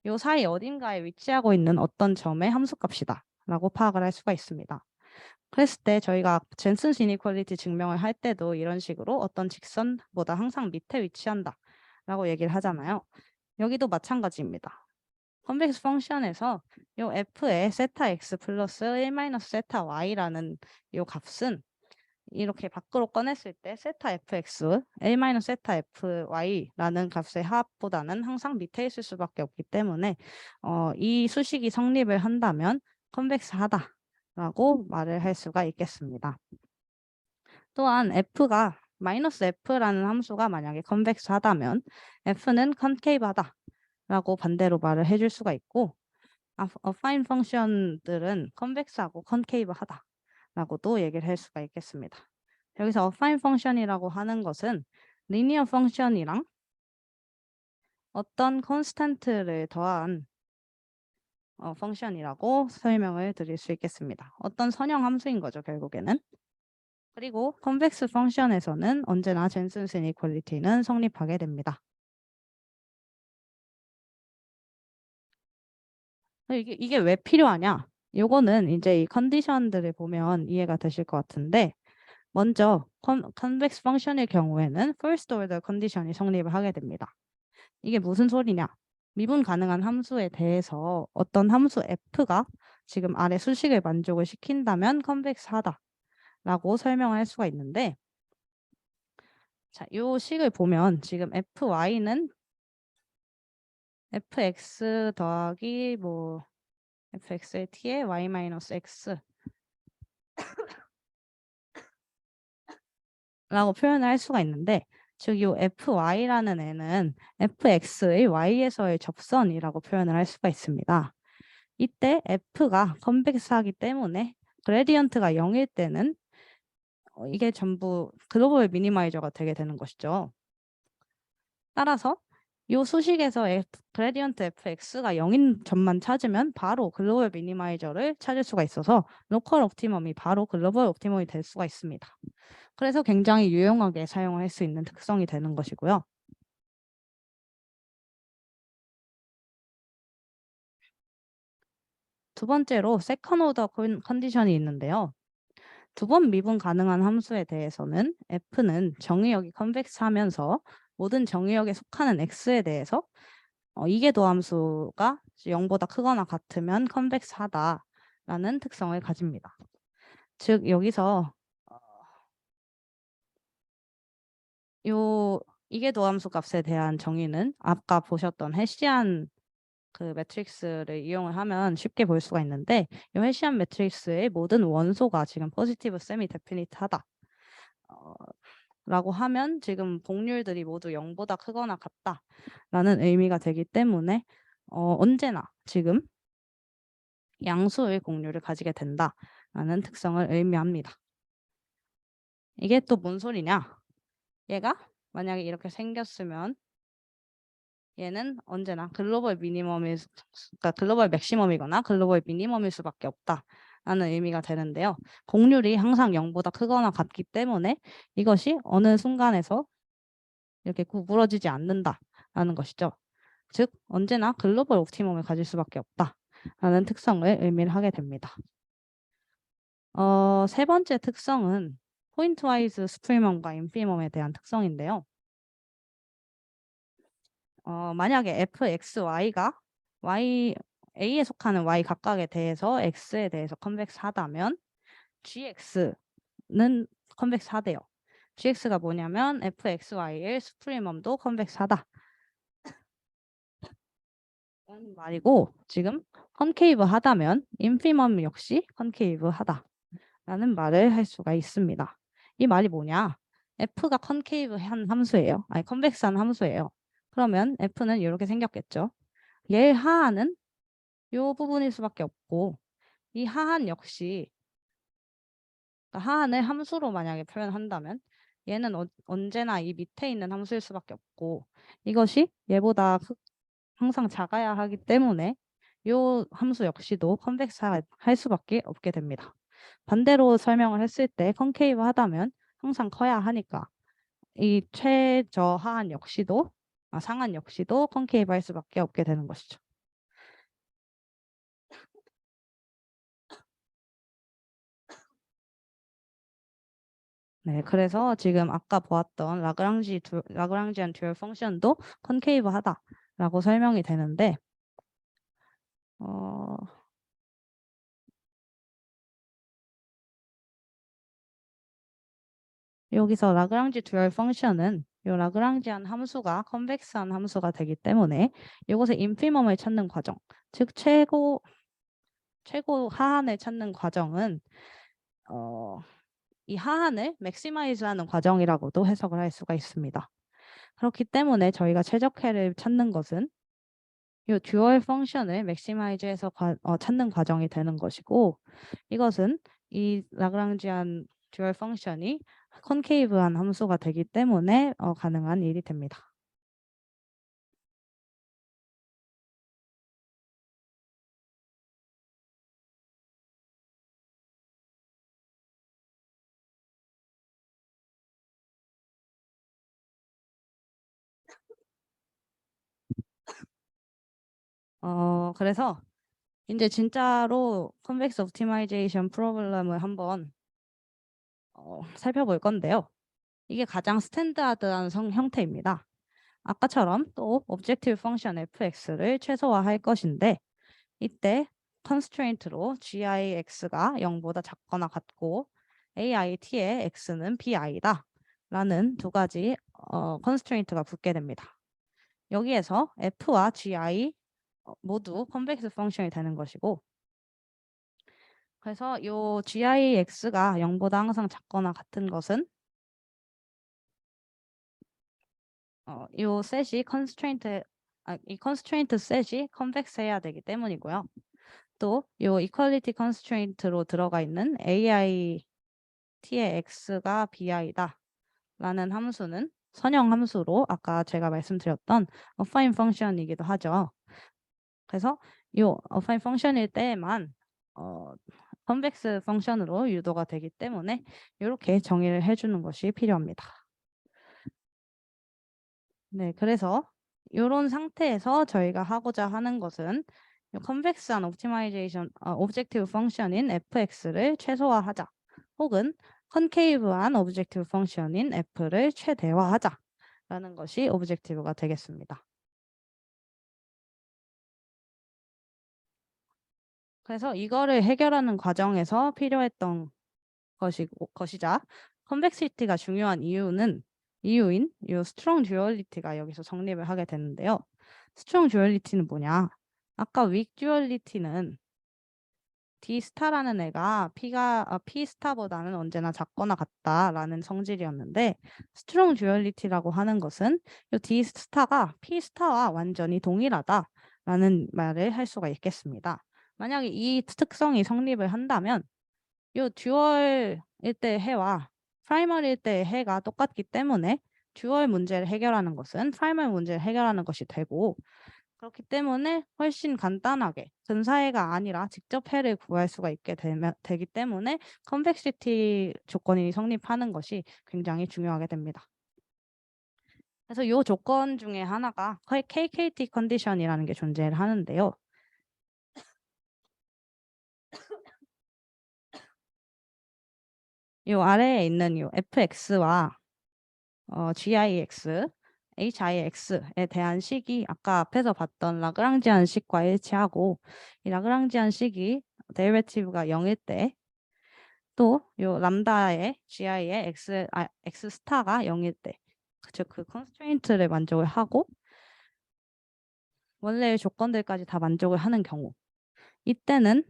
이 사이 어딘가에 위치하고 있는 어떤 점의 함수값이다 라고 파악을 할 수가 있습니다. 그랬을 때 저희가 젠슨스 이니퀄리티 증명을 할 때도 이런 식으로 어떤 직선보다 항상 밑에 위치한다 라고 얘기를 하잖아요. 여기도 마찬가지입니다. 컨벡스 펑션에서 이 f의 세타 x 플러스 1 마이너스 세타 y라는 이 값은 이렇게 밖으로 꺼냈을 때 세타 fx, 1 마이너스 세타 fy라는 값의 합보다는 항상 밑에 있을 수밖에 없기 때문에 이 수식이 성립을 한다면 컨벡스하다라고 말을 할 수가 있겠습니다. 또한 f가 마이너스 f라는 함수가 만약에 컨벡스하다면 f는 컨케이브하다 라고 반대로 말을 해줄 수가 있고, affine 펑션들은 컨벡스하고 컨케이브하다 라고도 얘기를 할 수가 있겠습니다. 여기서 affine 펑션이라고 하는 것은 리니어 펑션이랑 어떤 컨스탄트를 더한 펑션이라고 설명을 드릴 수 있겠습니다. 어떤 선형 함수인 거죠, 결국에는. 그리고 컨벡스 펑션에서는 언제나 젠슨스 이니퀄리티는 성립하게 됩니다. 이게 왜 필요하냐? 요거는 이제 이 컨디션들을 보면 이해가 되실 것 같은데, 먼저 컨벡스 펑션의 경우에는 first order 컨디션이 성립을 하게 됩니다. 이게 무슨 소리냐? 미분 가능한 함수에 대해서 어떤 함수 f가 지금 아래 수식을 만족을 시킨다면 컨벡스하다 라고 설명을 할 수가 있는데, 자, 요 식을 보면 지금 fy는 fx 더하기 뭐 fx의 t에 y 마이너스 x 라고 표현을 할 수가 있는데, 즉 요 fy라는 애는 fx의 y에서의 접선이라고 표현을 할 수가 있습니다. 이때 f가 컨벡스하기 때문에 그레디언트가 0일 때는 이게 전부 글로벌 미니마이저가 되게 되는 것이죠. 따라서 이 수식에서 그레디언트 fx가 0인 점만 찾으면 바로 글로벌 미니마이저를 찾을 수가 있어서 로컬 옵티멈이 바로 글로벌 옵티멈이 될 수가 있습니다. 그래서 굉장히 유용하게 사용할 수 있는 특성이 되는 것이고요. 두 번째로 세컨 오더 컨디션이 있는데요. 두 번 미분 가능한 함수에 대해서는 f는 정의역이 컨벡스하면서 모든 정의역에 속하는 x에 대해서 이계도 함수가 0보다 크거나 같으면 컨벡스하다라는 특성을 가집니다. 즉 여기서 요 이계도 함수 값에 대한 정의는 아까 보셨던 헤시안 그 매트릭스를 이용을 하면 쉽게 볼 수가 있는데, 이 헤시안 매트릭스의 모든 원소가 지금 포지티브 세미 데피니트하다 라고 하면 지금 복률들이 모두 0보다 크거나 같다라는 의미가 되기 때문에 언제나 지금 양수의 공률을 가지게 된다라는 특성을 의미합니다. 이게 또 뭔 소리냐? 얘가 만약에 이렇게 생겼으면 얘는 언제나 글로벌 미니멈일 그러니까 글로벌 맥시멈이거나 글로벌 미니멈일 수밖에 없다라는 의미가 되는데요. 공률이 항상 0보다 크거나 같기 때문에 이것이 어느 순간에서 이렇게 구부러지지 않는다라는 것이죠. 즉 언제나 글로벌 옵티멈을 가질 수밖에 없다라는 특성을 의미를 하게 됩니다. 세 번째 특성은 포인트와이즈 스프리멈과 인피멈에 대한 특성인데요. 만약에 fxy가 a에 속하는 y 각각에 대해서 x에 대해서 컨벡스하다면 gx는 컨벡스하대요. gx가 뭐냐면 fxy의 스프리멈도 컨벡스하다 라는 말이고, 지금 컨케이브 하다면 인피멈 역시 컨케이브 하다 라는 말을 할 수가 있습니다. 이 말이 뭐냐? f가 컨케이브한 함수예요. 아니 컨벡스한 함수예요. 그러면 f는 이렇게 생겼겠죠. 얘 하한은 이 부분일 수밖에 없고, 이 하한 역시 그러니까 하한을 함수로 만약에 표현한다면 얘는 언제나 이 밑에 있는 함수일 수밖에 없고, 이것이 얘보다 항상 작아야 하기 때문에 이 함수 역시도 컨벡스 할 수밖에 없게 됩니다. 반대로 설명을 했을 때 컨케이브 하다면 항상 커야 하니까 이 최저하한 역시도 상한 역시도 컨케이브 할 수밖에 없게 되는 것이죠. 네, 그래서 지금 아까 보았던 라그랑지안 듀얼 펑션도 컨케이브 하다라고 설명이 되는데, 여기서 라그랑지 듀얼 펑션은 이 라그랑지안 함수가 컨벡스한 함수가 되기 때문에 이곳의 인피멈을 찾는 과정, 즉 최고 하한을 찾는 과정은 이 하한을 맥시마이즈하는 과정이라고도 해석을 할 수가 있습니다. 그렇기 때문에 저희가 최적해를 찾는 것은 이 듀얼 펑션을 맥시마이즈해서 찾는 과정이 되는 것이고, 이것은 이 라그랑지안 듀얼 펑션이 컨케이브한 함수가 되기 때문에 가능한 일이 됩니다. 그래서 이제 진짜로 컨벡스 옵티마이제이션 프로블럼을 한번 살펴볼 건데요. 이게 가장 스탠다드한 형태입니다. 아까처럼 또 objective function fx를 최소화할 것인데, 이때 constraint로 gix가 0보다 작거나 같고 ait의 x는 bi다 라는 두 가지 constraint가 붙게 됩니다. 여기에서 f와 gi 모두 convex 펑션이 되는 것이고, 그래서 이 gix가 0보다 항상 작거나 같은 것은 이 셋이 이 constraint 셋이 convex 해야 되기 때문이고요. 또 이 equality constraint로 들어가 있는 ait의 x가 bi다 라는 함수는 선형 함수로 아까 제가 말씀드렸던 affine function이기도 하죠. 그래서 이 affine function일 때에만 convex 펑션으로 유도가 되기 때문에 이렇게 정의를 해주는 것이 필요합니다. 네, 그래서 이런 상태에서 저희가 하고자 하는 것은 컨벡스한 옵티마이제이션 오브젝티브 펑션인 fx를 최소화하자, 혹은 컨케이브한 오브젝티브 펑션인 f를 최대화하자 라는 것이 오브젝티브가 되겠습니다. 그래서 이거를 해결하는 과정에서 필요했던 것이자 컨벡시티가 중요한 이유인 이 스트롱 듀얼리티가 여기서 성립을 하게 되는데요. 스트롱 듀얼리티는 뭐냐? 아까 윅 듀얼리티는 D 스타라는 애가 P 스타보다는 언제나 작거나 같다라는 성질이었는데, 스트롱 듀얼리티라고 하는 것은 이 D 스타가 P 스타와 완전히 동일하다라는 말을 할 수가 있겠습니다. 만약에 이 특성이 성립을 한다면 이 듀얼일 때 해와 프라이머리일 때 해가 똑같기 때문에 듀얼 문제를 해결하는 것은 프라이머리 문제를 해결하는 것이 되고, 그렇기 때문에 훨씬 간단하게 근사해가 아니라 직접 해를 구할 수가 되기 때문에 컨벡시티 조건이 성립하는 것이 굉장히 중요하게 됩니다. 그래서 이 조건 중에 하나가 KKT 컨디션이라는 게 존재를 하는데요. 이 아래에 있는 이 fx와 gix, hix에 대한 식이 아까 앞에서 봤던 라그랑지안 식과 일치하고, 이 라그랑지안 식이 데리베티브가 0일 때, 또 요 람다의 gi의 x 스타가 0일 때, 그 컨스트레인트를 만족을 하고 원래의 조건들까지 다 만족을 하는 경우, 이때는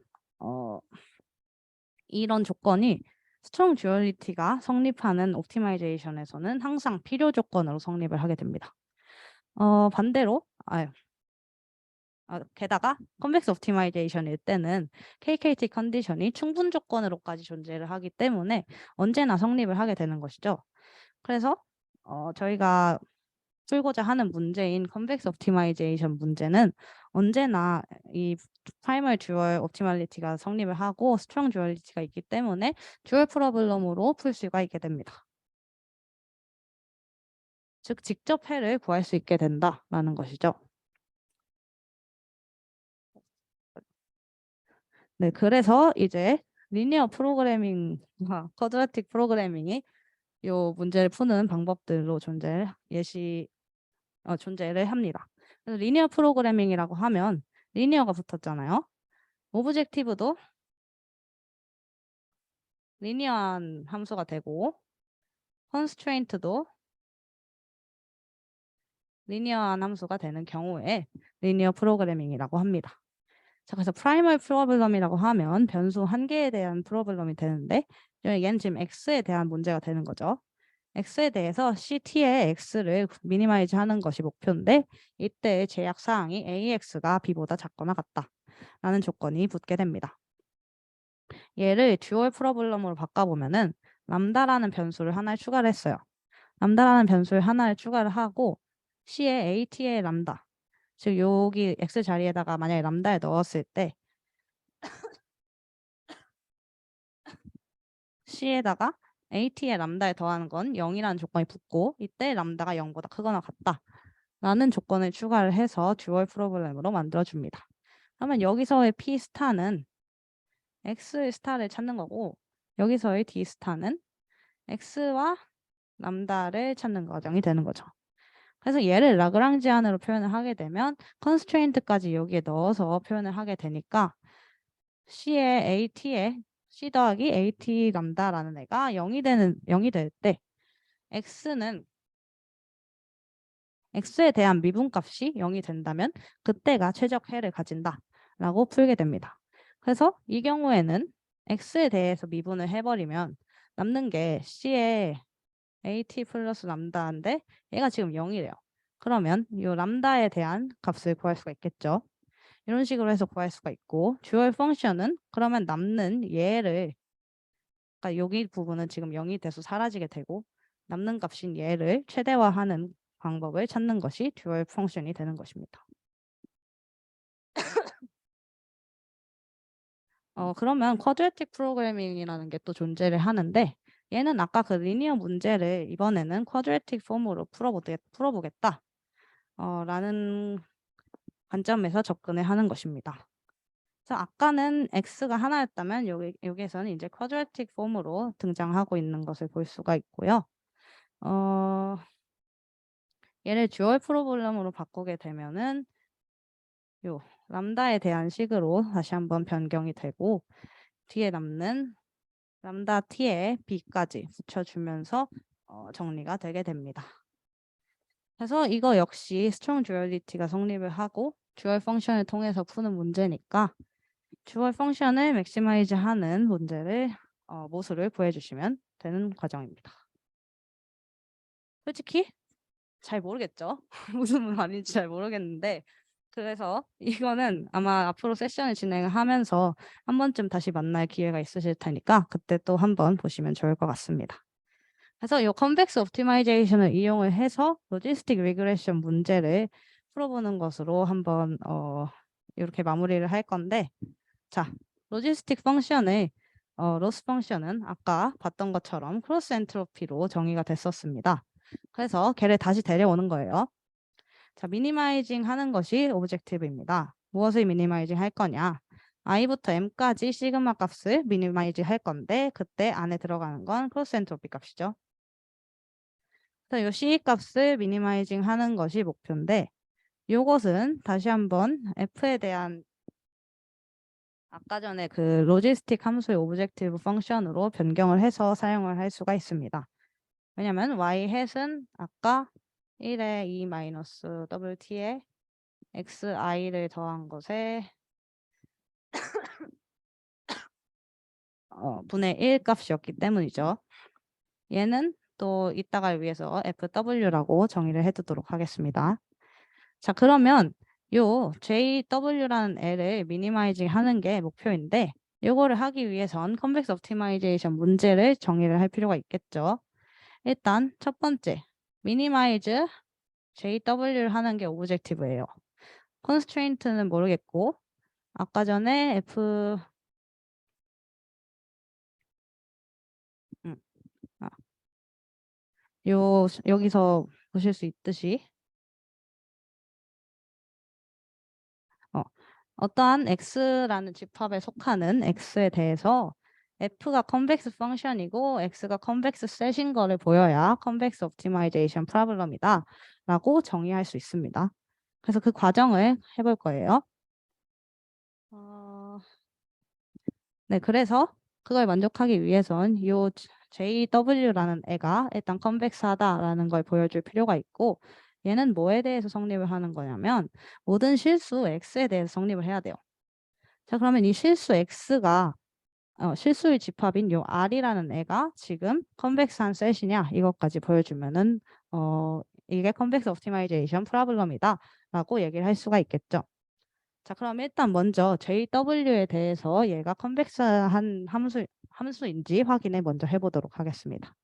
이런 조건이 스트롱 듀얼리티가 성립하는 옵티마이제이션에서는 항상 필요 조건으로 성립을 하게 됩니다. 반대로 게다가 컨벡스 옵티마이제이션일 때는 KKT 컨디션이 충분 조건으로까지 존재를 하기 때문에 언제나 성립을 하게 되는 것이죠. 그래서 저희가 풀고자 하는 문제인 컨벡스 옵티마이제이션 문제는 언제나 이 프라이멀 듀얼 옵티멀리티가 성립을 하고 스트롱 듀얼리티가 있기 때문에 듀얼 프로블럼으로 풀 수가 있게 됩니다. 즉 직접 해를 구할 수 있게 된다라는 것이죠. 네, 그래서 이제 리니어 프로그래밍과 쿼드라틱 프로그래밍이 이 문제를 푸는 방법들로 존재를 합니다. 그래서 리니어 프로그래밍이라고 하면 리니어가 붙었잖아요. 오브젝티브도 리니어한 함수가 되고 constraint도 리니어한 함수가 되는 경우에 리니어 프로그래밍이라고 합니다. 자, 그래서 프라이머리 프로블럼이라고 하면 변수 한 개에 대한 프로블럼이 되는데, 얘는 지금 x에 대한 문제가 되는 거죠. x에 대해서 ct의 x를 미니마이즈 하는 것이 목표인데 이때의 제약 사항이 ax가 b보다 작거나 같다 라는 조건이 붙게 됩니다. 얘를 듀얼 프로블럼으로 바꿔보면은 람다라는 변수를 하나를 추가를 했어요. 람다라는 변수를 하나를 추가를 하고 c의 at의 람다, 즉 여기 x 자리에다가 만약에 람다를 넣었을 때 c에다가 at의 람다에 더하는 건 0이라는 조건이 붙고 이때 람다가 0보다 크거나 같다 라는 조건을 추가를 해서 듀얼 프로블렘으로 만들어줍니다. 그러면 여기서의 p 스타는 x 스타를 찾는 거고 여기서의 d 스타는 x와 람다를 찾는 과정이 되는 거죠. 그래서 얘를 라그랑지안으로 표현을 하게 되면 constraint까지 여기에 넣어서 표현을 하게 되니까 c의 at에 c 더하기 at 람다라는 애가 0이 될 때 x는 x에 대한 미분값이 0이 된다면 그때가 최적해를 가진다라고 풀게 됩니다. 그래서 이 경우에는 x에 대해서 미분을 해버리면 남는 게 c의 at 플러스 람다인데 얘가 지금 0이래요. 그러면 이 람다에 대한 값을 구할 수가 있겠죠. 이런 식으로 해서 구할 수가 있고 듀얼 펑션은 그러면 남는 얘를 그러니까 여기 부분은 지금 0이 돼서 사라지게 되고 남는 값인 얘를 최대화하는 방법을 찾는 것이 듀얼 펑션이 되는 것입니다. 그러면 쿼드래틱 프로그래밍이라는 게 또 존재를 하는데 얘는 아까 그 리니어 문제를 이번에는 쿼드래틱 폼으로 풀어보겠다 라는 관점에서 접근을 하는 것입니다. 그래서 아까는 x가 하나였다면 여기에서는 이제 쿼드래틱 폼으로 등장하고 있는 것을 볼 수가 있고요. 얘를 듀얼 프로블럼으로 바꾸게 되면은 요 람다에 대한 식으로 다시 한번 변경이 되고 뒤에 남는 람다 t에 b까지 붙여주면서 정리가 되게 됩니다. 그래서 이거 역시 스트롱 듀얼리티가 성립을 하고 듀얼 펑션을 통해서 푸는 문제니까 듀얼 펑션을 맥시마이즈 하는 문제를 모수를 구해주시면 되는 과정입니다. 솔직히 잘 모르겠죠? 무슨 말인지 잘 모르겠는데 그래서 이거는 아마 앞으로 세션을 진행하면서 한 번쯤 다시 만날 기회가 있으실 테니까 그때 또 한번 보시면 좋을 것 같습니다. 그래서 이 컨벡스 옵티마이제이션을 이용을 해서 로지스틱 리그레션 문제를 풀어보는 것으로 한번 이렇게 마무리를 할 건데 자, 로지스틱 펑션의 로스 펑션은 아까 봤던 것처럼 크로스 엔트로피로 정의가 됐었습니다. 그래서 걔를 다시 데려오는 거예요. 자, 미니마이징 하는 것이 오브젝티브입니다. 무엇을 미니마이징 할 거냐? i부터 m까지 시그마 값을 미니마이징 할 건데 그때 안에 들어가는 건 크로스 엔트로피 값이죠. 그래서 이 c 값을 미니마이징 하는 것이 목표인데 이것은 다시 한번 f에 대한 아까 전에 그 로지스틱 함수의 오브젝티브 펑션으로 변경을 해서 사용을 할 수가 있습니다. 왜냐면 y 햇은 아까 1에 2 마이너스 wt에 xi를 더한 것에 분의 1 값이었기 때문이죠. 얘는 또 이따가를 위해서 fw라고 정의를 해두도록 하겠습니다. 자, 그러면 요 JW라는 애를 미니마이징 하는 게 목표인데 이거를 하기 위해선 컨벡스 옵티마이제이션 문제를 정의를 할 필요가 있겠죠. 일단 첫 번째, 미니마이즈 JW를 하는 게 오브젝티브예요. 컨스트레인트는 모르겠고 아까 전에 아, 여기서 보실 수 있듯이 어떠한 x라는 집합에 속하는 x에 대해서 f가 컨벡스 펑션이고 x가 컨벡스 셋인 거를 보여야 컨벡스 옵티마이제이션 프로블럼이다 라고 정의할 수 있습니다. 그래서 그 과정을 해볼 거예요. 네, 그래서 그걸 만족하기 위해선 이 JW라는 애가 일단 컨벡스하다라는 걸 보여줄 필요가 있고 얘는 뭐에 대해서 성립을 하는 거냐면 모든 실수 x에 대해서 성립을 해야 돼요. 자, 그러면 이 실수 x가 실수의 집합인 요 R이라는 애가 지금 컨벡스한 셋이냐 이것까지 보여주면은 이게 컨벡스 옵티마이제이션 프로블럼이다 라고 얘기를 할 수가 있겠죠. 자, 그럼 일단 먼저 JW에 대해서 얘가 컨벡스한 함수인지 확인을 먼저 해보도록 하겠습니다.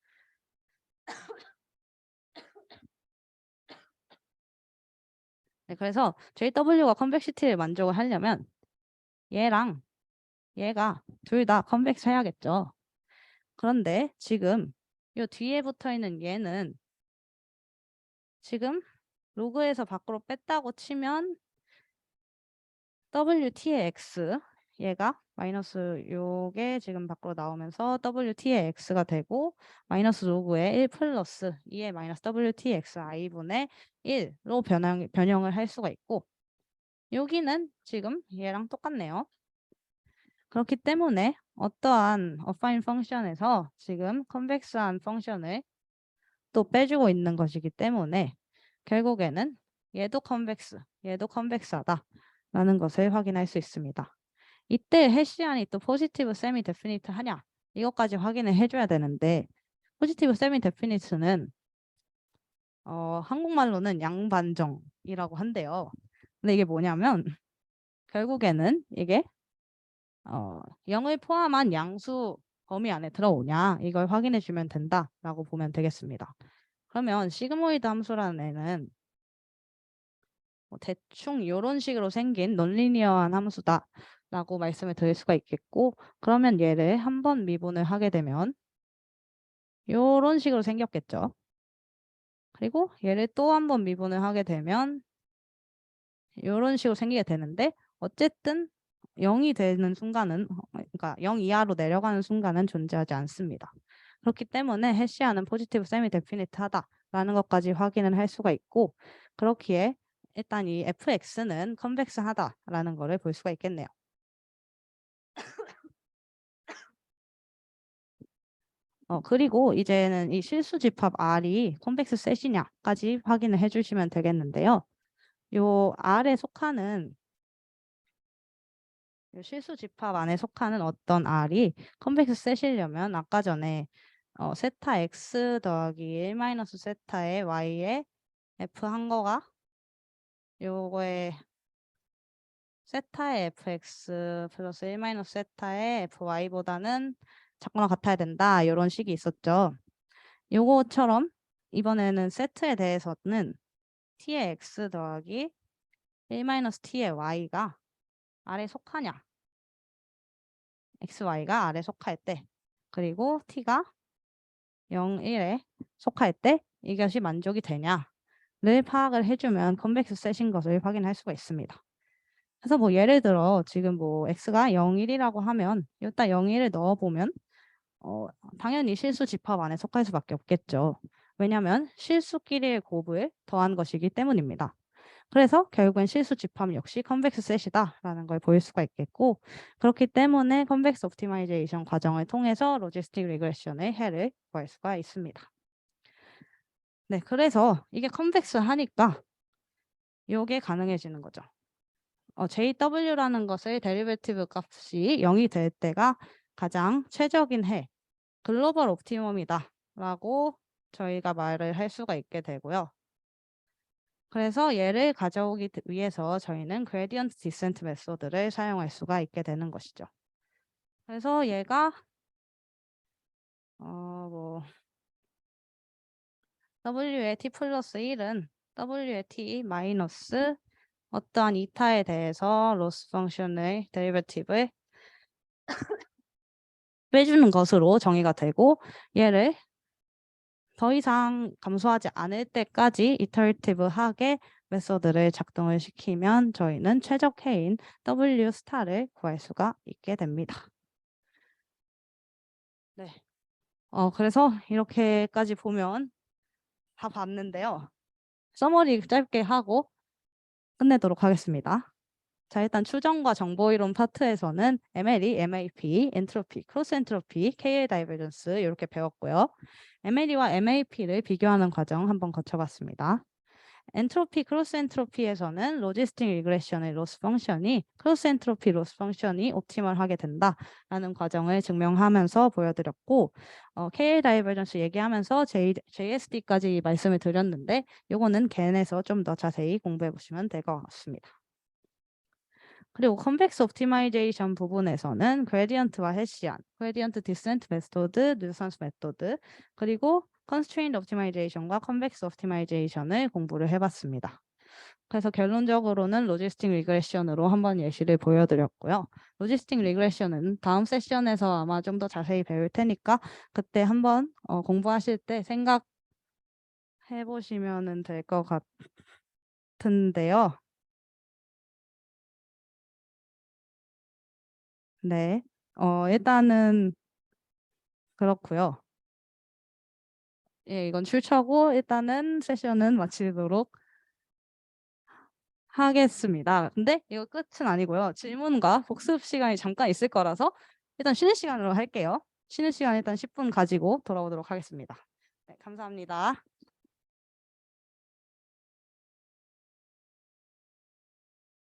네, 그래서 JW가 컨벡시티를 만족을 하려면 얘랑 얘가 둘 다 컨벡스 해야겠죠. 그런데 지금 요 뒤에 붙어 있는 얘는 지금 로그에서 밖으로 뺐다고 치면 WT의 X 얘가 마이너스 요게 지금 밖으로 나오면서 WT의 X가 되고 마이너스 로그의 1 플러스 2의 마이너스 WTX I분의 1로 변형을 할 수가 있고 여기는 지금 얘랑 똑같네요. 그렇기 때문에 어떠한 어파인 펑션에서 지금 컨벡스한 펑션을 또 빼주고 있는 것이기 때문에 결국에는 얘도 컨벡스하다 라는 것을 확인할 수 있습니다. 이때 해시안이 또 포지티브 세미 데피니트 하냐 이것까지 확인을 해줘야 되는데 포지티브 세미 데피니트는 한국말로는 양반정이라고 한대요. 근데 이게 뭐냐면 결국에는 이게 0을 포함한 양수 범위 안에 들어오냐 이걸 확인해 주면 된다라고 보면 되겠습니다. 그러면 시그모이드 함수라는 애는 대충 이런 식으로 생긴 논리니어한 함수다라고 말씀을 드릴 수가 있겠고 그러면 얘를 한번 미분을 하게 되면 이런 식으로 생겼겠죠. 그리고 얘를 또 한 번 미분을 하게 되면 이런 식으로 생기게 되는데 어쨌든 0이 되는 순간은 그러니까 0 이하로 내려가는 순간은 존재하지 않습니다. 그렇기 때문에 해시아는 포지티브 세미 데피니트 하다라는 것까지 확인을 할 수가 있고 그렇기에 일단 이 fx는 컨벡스 하다라는 것을 볼 수가 있겠네요. 그리고 이제는 이 실수 집합 R이 컨벡스 셋이냐까지 확인을 해주시면 되겠는데요. 요 R에 속하는 요 실수 집합 안에 속하는 어떤 R이 컨벡스 셋이려면 아까 전에 세타 x 더하기 1 마이너스 세타의 y에 f 한 거가 요거에 세타의 fx 플러스 1 마이너스 세타의 fy보다는 작거나 같아야 된다 이런 식이 있었죠. 요거처럼 이번에는 세트에 대해서는 t의 x 더하기 1 마이너스 t의 y가 R에 속하냐 xy가 R에 속할 때 그리고 t가 0, 1에 속할 때 이것이 만족이 되냐를 파악을 해주면 컨벡스 셋인 것을 확인할 수가 있습니다. 그래서 뭐 예를 들어 지금 뭐 x가 0, 1이라고 하면 일단 0, 1을 넣어보면 당연히 실수 집합 안에 속할 수밖에 없겠죠. 왜냐하면 실수끼리의 곱을 더한 것이기 때문입니다. 그래서 결국엔 실수 집합 역시 컨벡스 셋이다라는 걸 보일 수가 있겠고 그렇기 때문에 컨벡스 옵티마이제이션 과정을 통해서 로지스틱 리그레션의 해를 구할 수가 있습니다. 네, 그래서 이게 컨벡스 하니까 이게 가능해지는 거죠. JW라는 것의 데리베티브 값이 0이 될 때가 가장 최적인 해, 글로벌 옵티멈이다 라고 저희가 말을 할 수가 있게 되고요. 그래서 얘를 가져오기 위해서 저희는 그레디언트 디센트 메소드를 사용할 수가 있게 되는 것이죠. 그래서 얘가 W의 t 플러스 1은 W의 t 마이너스 어떠한 이타에 대해서 로스 펑션의 데리베티브를 빼주는 것으로 정의가 되고 얘를 더 이상 감소하지 않을 때까지 이터레이티브하게 메소드를 작동을 시키면 저희는 최적해인 W 스타를 구할 수가 있게 됩니다. 네. 그래서 이렇게까지 보면 다 봤는데요. 서머리 짧게 하고 끝내도록 하겠습니다. 자, 일단 추정과 정보이론 파트에서는 MLE, MAP, 엔트로피, 크로스 엔트로피, KA 다이버전스 이렇게 배웠고요. MLE와 MAP를 비교하는 과정 한번 거쳐봤습니다. 엔트로피, 크로스 엔트로피에서는 로지스틱 리그레션의 로스 펑션이 크로스 엔트로피 로스 펑션이 옵티멀하게 된다라는 과정을 증명하면서 보여드렸고 KL 다이버전스 얘기하면서 JSD까지 말씀을 드렸는데 요거는 겐에서 좀 더 자세히 공부해 보시면 될 것 같습니다. 그리고 컨벡스 옵티마이제이션 부분에서는 그레디언트와 해시안, 그레디언트 디센트 메소드, 누선스 메소드, 그리고 컨스트레인드 옵티마이제이션과 컨벡스 옵티마이제이션을 공부를 해봤습니다. 그래서 결론적으로는 로지스틱 리그레션으로 한번 예시를 보여드렸고요. 로지스틱 리그레션은 다음 세션에서 아마 좀 더 자세히 배울 테니까 그때 한번 공부하실 때 생각해 보시면 될 것 같은데요. 네. 일단은 그렇고요. 예, 이건 출처고 일단은 세션은 마치도록 하겠습니다. 근데 이거 끝은 아니고요. 질문과 복습 시간이 잠깐 있을 거라서 일단 쉬는 시간으로 할게요. 쉬는 시간 일단 10분 가지고 돌아오도록 하겠습니다. 네, 감사합니다.